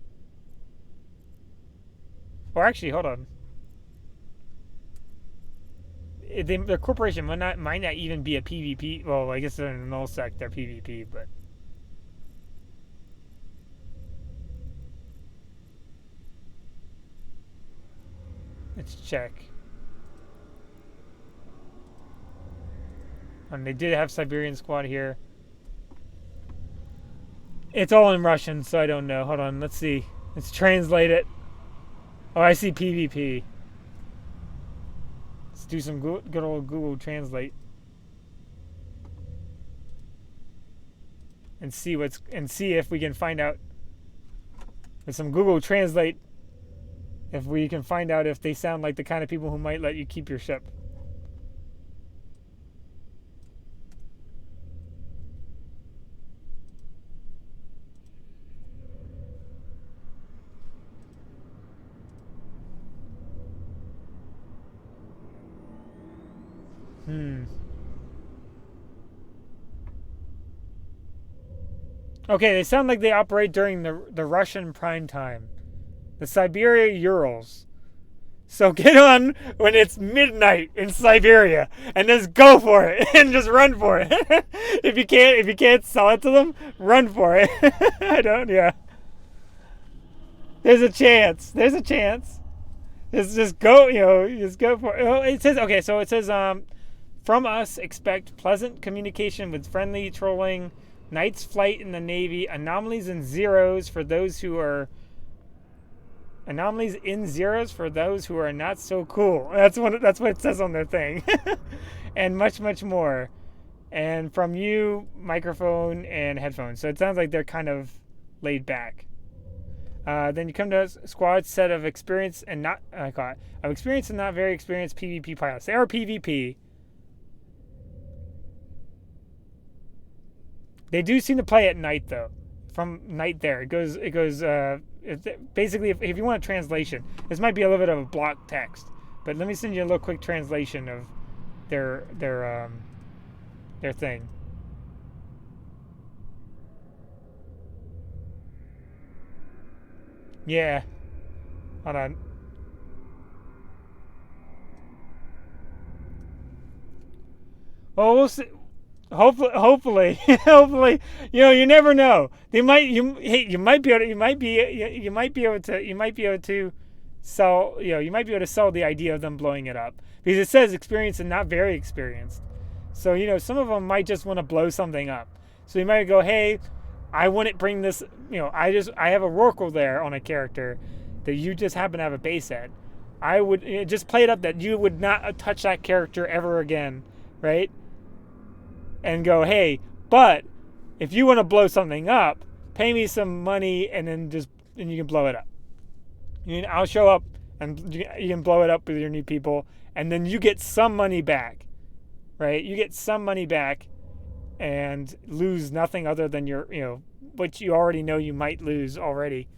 Or actually, hold on. The corporation might not even be a PvP. Well, I guess they're in a null sec, they're PvP, but. Let's check. And they did have Siberian Squad here. It's all in Russian, so I don't know. Hold on, let's see. Let's translate it. Oh, I see PvP. Let's do some good old Google Translate. And see if we can find out with some Google Translate if we can find out if they sound like the kind of people who might let you keep your ship. Okay, they sound like they operate during the Russian prime time. The Siberia Urals. So get on when it's midnight in Siberia and just go for it and just run for it. If you can't sell it to them, run for it. There's a chance. Just go, just go for it. Oh, it says okay, so it says From us, expect pleasant communication with friendly trolling, night's flight in the Navy, anomalies in zeros for those who are not so cool. That's what it says on their thing. And much, much more. And from you, microphone and headphones. So it sounds like they're kind of laid back. Then you come to a squad set of experienced and not very experienced PvP pilots. They are PvP. They do seem to play at night though. From night there, it goes. Basically, if you want a translation, this might be a little bit of a block text, but let me send you a little quick translation of their thing. Yeah. Hold on. Well, we'll see. Hopefully, hopefully, you never know. You might be able to sell, you might be able to sell the idea of them blowing it up because it says experienced and not very experienced. So, some of them might just want to blow something up. So you might go, hey, I wouldn't bring this, I have a Rorqual there on a character that you just happen to have a base at. I would just play it up that you would not touch that character ever again, right? And go, hey, but if you want to blow something up, pay me some money and then you can blow it up. I'll show up and you can blow it up with your new people and then you get some money back, right? You get some money back and lose nothing other than your, what you already know you might lose already,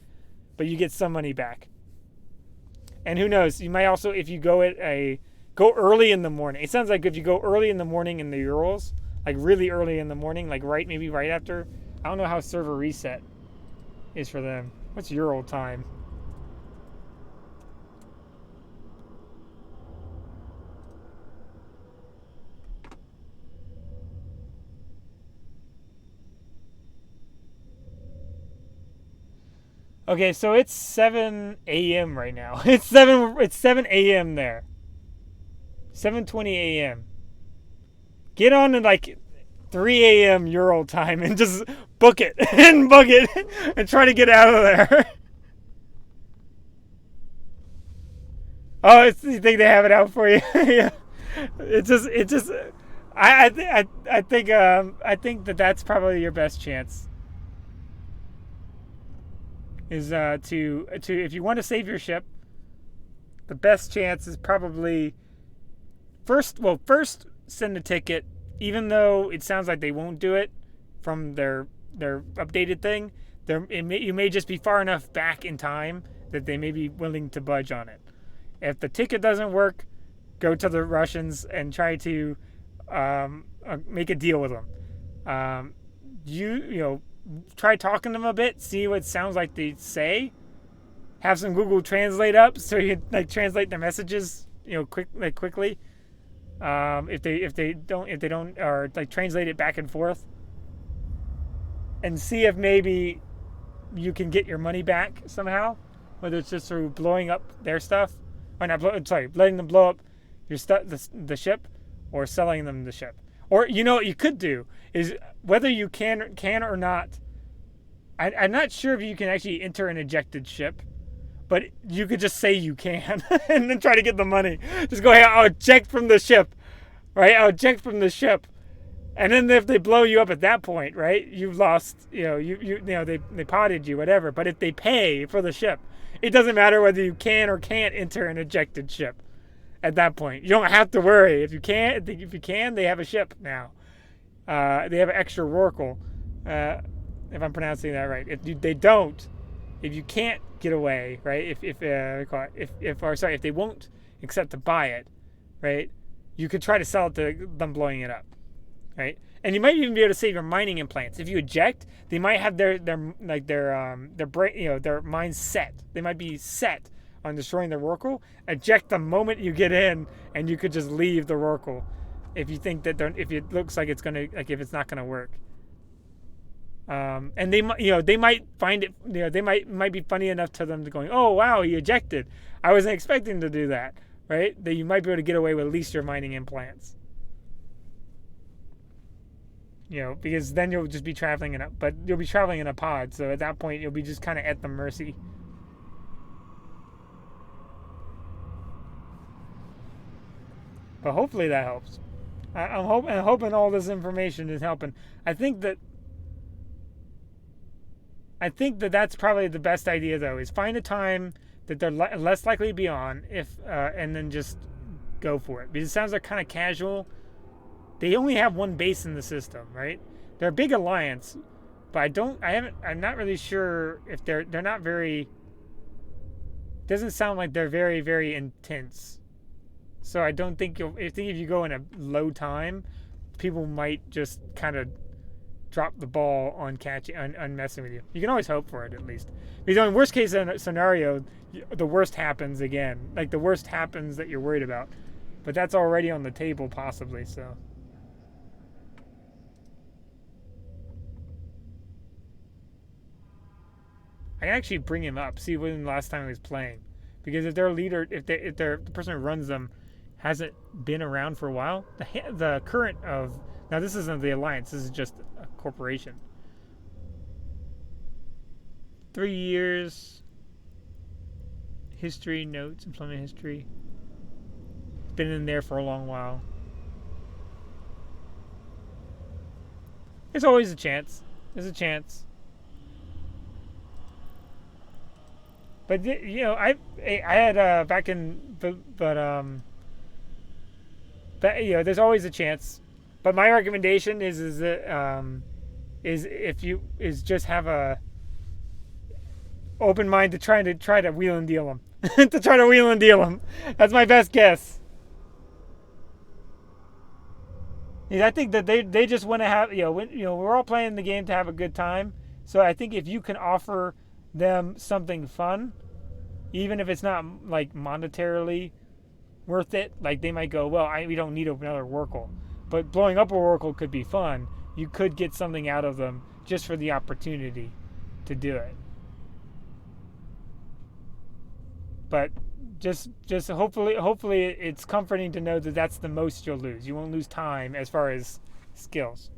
but you get some money back. And who knows, you might also, if you go early in the morning, it sounds like if you go early in the morning in the Urals, like really early in the morning, like maybe right after. I don't know how server reset is for them. What's Ural time? Okay, so it's 7 a.m. right now. It's 7 a.m. there. 7:20 a.m. Get on at like 3 a.m. Ural time and just book it and and try to get out of there. Oh, you think they have it out for you? Yeah. I think that's probably your best chance. Is to if you want to save your ship, the best chance is probably first send a ticket, even though it sounds like they won't do it from their updated thing. You may just be far enough back in time that they may be willing to budge on it. If the ticket doesn't work, go to the Russians and try to make a deal with them. Try talking to them a bit, see what it sounds like they say. Have some Google Translate up so you can translate their messages, quickly. If they don't, or translate it back and forth, and see if maybe you can get your money back somehow, whether it's just through blowing up their stuff, or letting them blow up your the ship, or selling them the ship. Or what you could do is whether you can or not. I'm not sure if you can actually enter an ejected ship, but you could just say you can and then try to get the money. Just go, hey, I'll eject from the ship, right? I'll eject from the ship, and then if they blow you up at that point, right? You've lost. They potted you, whatever. But if they pay for the ship, it doesn't matter whether you can or can't enter an ejected ship. At that point, you don't have to worry. If you can, they have a ship now. They have an extra Rorqual, if I'm pronouncing that right. If you can't get away, right? If they won't accept to buy it, right? You could try to sell it to them blowing it up, right? And you might even be able to save your mining implants. If you eject, they might have their brain, their minds set. They might be set on destroying the Rorqual. Eject the moment you get in, and you could just leave the Rorqual. If you think that if it looks like it's if it's not gonna work. And they might find it, they might be funny enough to them to going, oh wow, he ejected. I wasn't expecting to do that, right? That you might be able to get away with at least your mining implants. because then you'll just be traveling but you'll be traveling in a pod, so at that point you'll be just kind of at the mercy. But hopefully that helps. I'm hoping all this information is helping. I think that that's probably the best idea, though, is find a time that they're less likely to be on, and then just go for it. Because it sounds like kind of casual. They only have one base in the system, right? They're a big alliance, but I'm not really sure if they're not very. Doesn't sound like they're very, very intense. So I don't think if you go in a low time, people might just kind of drop the ball on catching, on messing with you. You can always hope for it, at least. Because in worst case scenario, the worst happens again. Like the worst happens that you're worried about, but that's already on the table possibly. So. I can actually bring him up, see when the last time he was playing, because if their leader, if the person who runs them hasn't been around for a while, the current of now this isn't the alliance, this is just a corporation. 3 years. History notes, employment history. Been in there for a long while. There's always a chance. There's a chance. But I had back in, there's always a chance. But my recommendation is just have a open mind to try to wheel and deal them, to try to wheel and deal them. That's my best guess. I think that they just want to have we're all playing the game to have a good time. So I think if you can offer them something fun, even if it's not like monetarily worth it, like they might go, well, we don't need another Workle, but blowing up a Workle could be fun. You could get something out of them just for the opportunity to do it. But just hopefully it's comforting to know that that's the most you'll lose. You won't lose time as far as skills.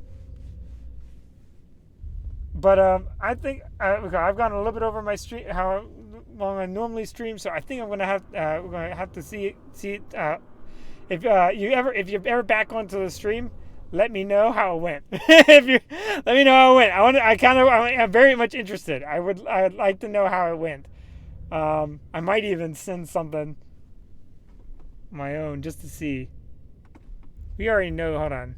But I think I've gone a little bit over my stream, how long I normally stream. So I think we're gonna have to see it. If you're ever back onto the stream, let me know how it went. Let me know how it went. I'm very much interested. I would like to know how it went. I might even send something my own just to see. We already know. Hold on.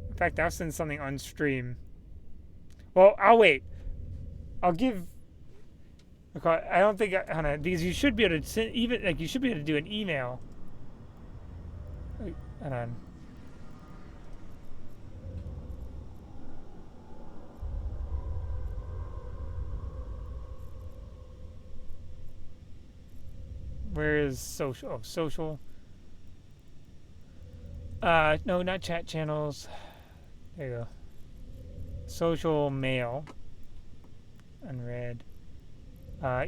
In fact, I'll send something on stream. Well, I'll wait. I'll give. Okay, I don't think because you should be able to send you should be able to do an email. Wait, hold on. Where is social? Oh, social. No, not chat channels. There you go. Social mail. Unread.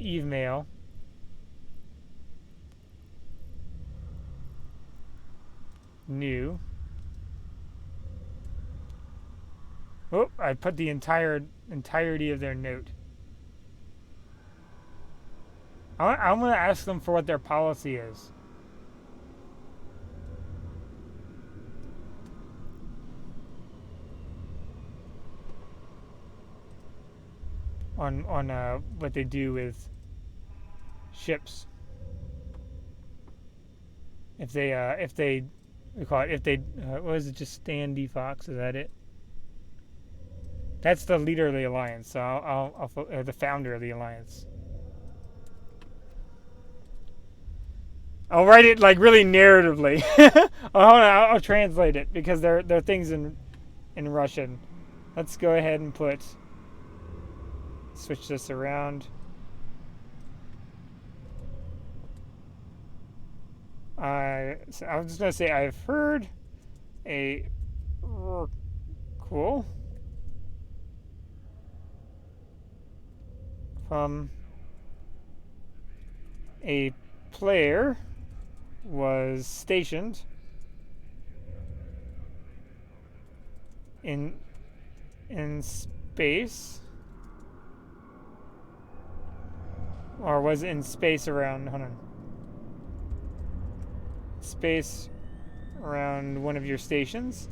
Eve mail. New. Oh, I put the entirety of their note. I'm going to ask them for what their policy is. On what they do with ships. If they what is it? Just Stan D. Fox? Is that it? That's the leader of the alliance. So I'll the founder of the alliance. I'll write it like really narratively. I'll translate it because there are things in Russian. Let's go ahead and switch this around. I was just gonna say I've heard a cool from a player was stationed in space, or was it in space around? Hold on. Space around one of your stations.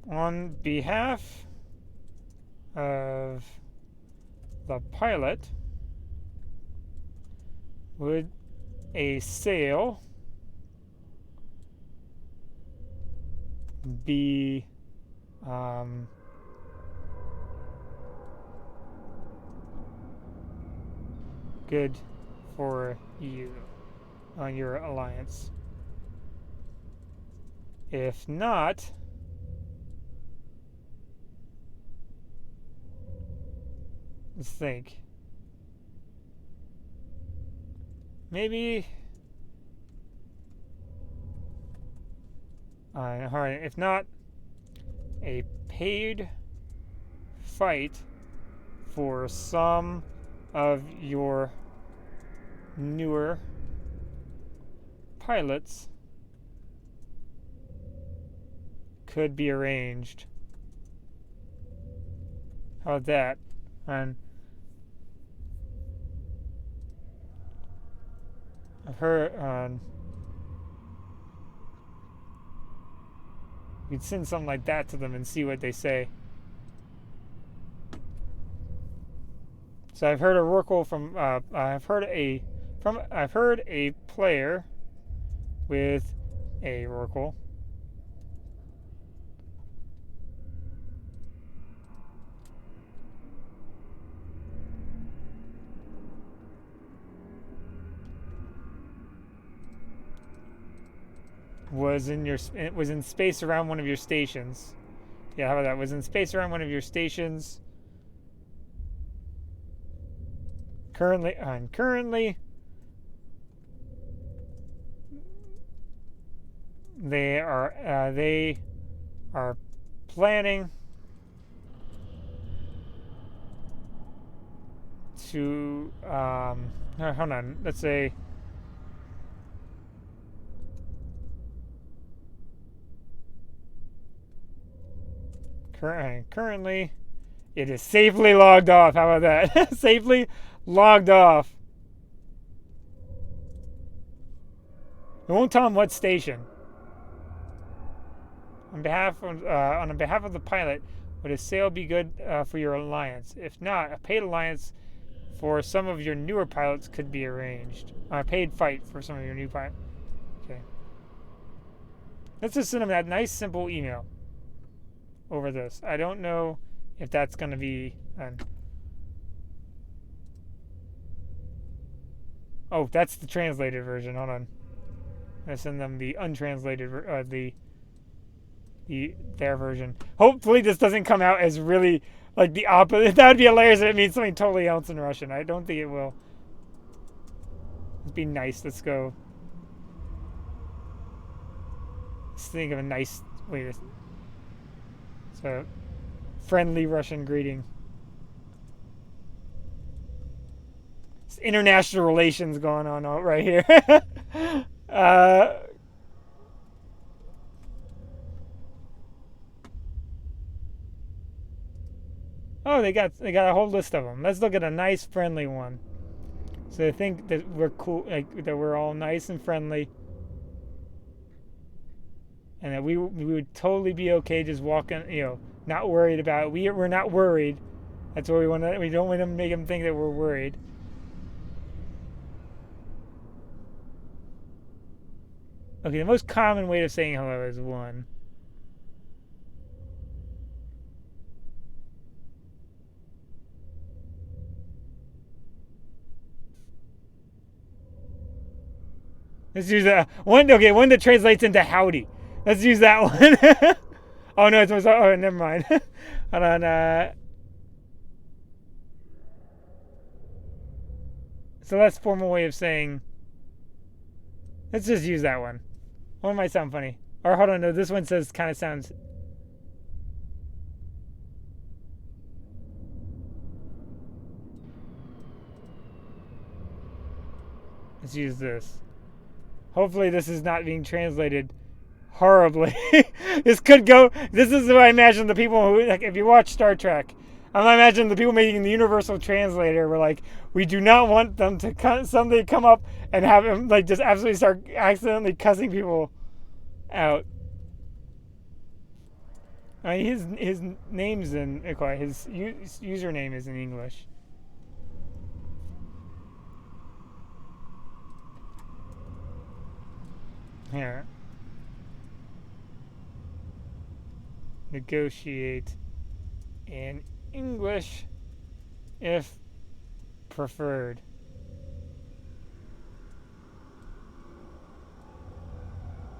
On behalf of the pilot, would a sail be good for you on your alliance? If not, let's think. Maybe. Alright, if not, a paid fight for some of your newer pilots could be arranged. How about that? And I've heard you'd send something like that to them and see what they say. So I've heard a Rorqual from I've heard a player with a Rorqual was in space around one of your stations. Yeah, how about that? Was in space around one of your stations. Currently, they are planning to hold on. Let's say. Currently, it is safely logged off. How about that? Safely logged off. It won't tell him what station. On behalf of the pilot, would a sale be good for your alliance? If not, a paid alliance for some of your newer pilots could be arranged. A paid fight for some of your new pilots. Okay. Let's just send him that nice, simple email over this. I don't know if that's going to be oh, that's the translated version. Hold on. I send them the untranslated their version. Hopefully this doesn't come out as really like the opposite. That would be hilarious if it means something totally else in Russian. I don't think it will. Let's be nice. Let's go. Let's think of a nice way to. So, friendly Russian greeting. It's international relations going on right here. Oh, they got a whole list of them. Let's look at a nice, friendly one. So they think that we're cool, like that we're all nice and friendly, and that we would totally be okay just walking, not worried about it. We're not worried. That's what we want to. We don't want to make them think that we're worried. Okay, the most common way of saying hello is one. Let's use that one. Okay, one that translates into howdy. Let's use that one. Oh no, it's oh, never mind. Hold on. So that's formal way of saying. Let's just use that one. One might sound funny. Or hold on, no, this one says kind of sounds. Let's use this. Hopefully this is not being translated horribly. This could go. This is what I imagine the people who, like, if you watch Star Trek, I imagine the people making the universal translator were like, we do not want them to someday come up and have him like just absolutely start accidentally cussing people out. I mean, his name's in his username is in English. Here. Negotiate in English if preferred.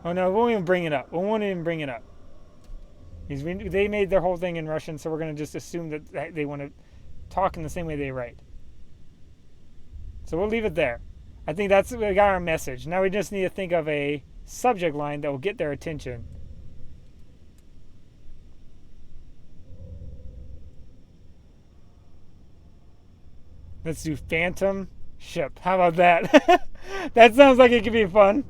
Oh no, we won't even bring it up. We won't even bring it up. They made their whole thing in Russian, so we're going to just assume that they want to talk in the same way they write. So we'll leave it there. I think we got our message. Now we just need to think of a subject line that will get their attention. Let's do phantom ship. How about that? That sounds like it could be fun.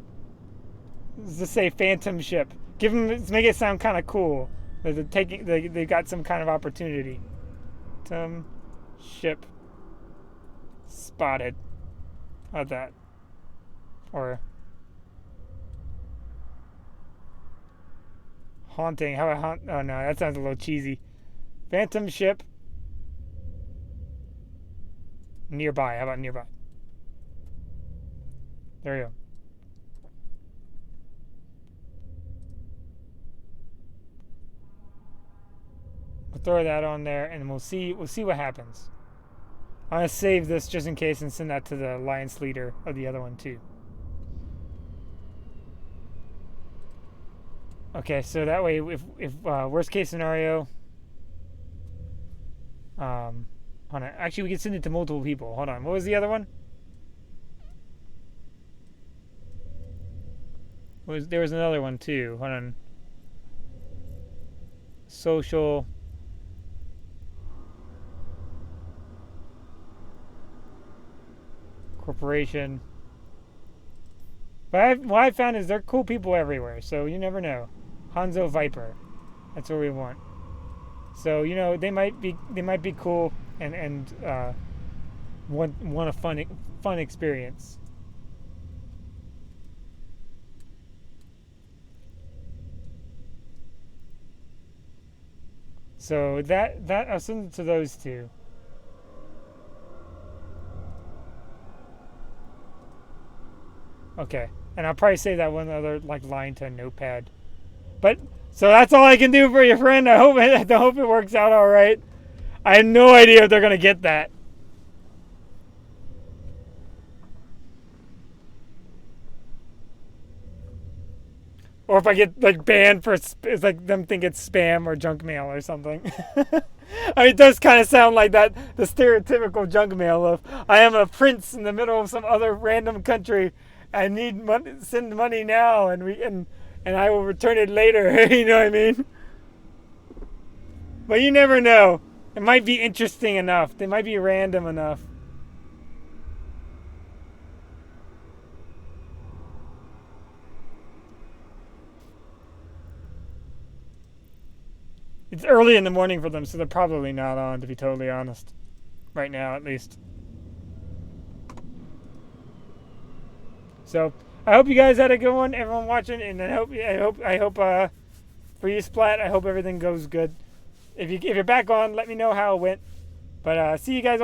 Let's just say phantom ship. Make it sound kind of cool. They got some kind of opportunity. Phantom ship spotted. How about that? Or haunting. How about Oh no, that sounds a little cheesy. Phantom ship nearby. How about nearby? There you go. We'll throw that on there, and we'll see what happens. I'm gonna save this just in case and send that to the alliance leader of the other one too. Okay, so that way, if worst case scenario, hold on. Actually, we can send it to multiple people. Hold on. What was the other one? There was another one too. Hold on. Social. Corporation. But what I found is there are cool people everywhere, so you never know. Hanzo Viper. That's what we want. So they might be cool and want a fun experience. So that I'll send it to those two. Okay, and I'll probably say that one other line to Notepad. But so that's all I can do for you, friend. I hope it works out all right. I have no idea if they're gonna get that. Or if I get banned for it's them think it's spam or junk mail or something. I mean, it does kind of sound like that, the stereotypical junk mail of I am a prince in the middle of some other random country. I need money, send money now, and I will return it later. You know what I mean? But you never know. It might be interesting enough. They might be random enough. It's early in the morning for them, so they're probably not on, to be totally honest. Right now, at least. So I hope you guys had a good one, everyone watching, and I hope for you, Splat, I hope everything goes good. If you're back on, let me know how it went. But see you guys all.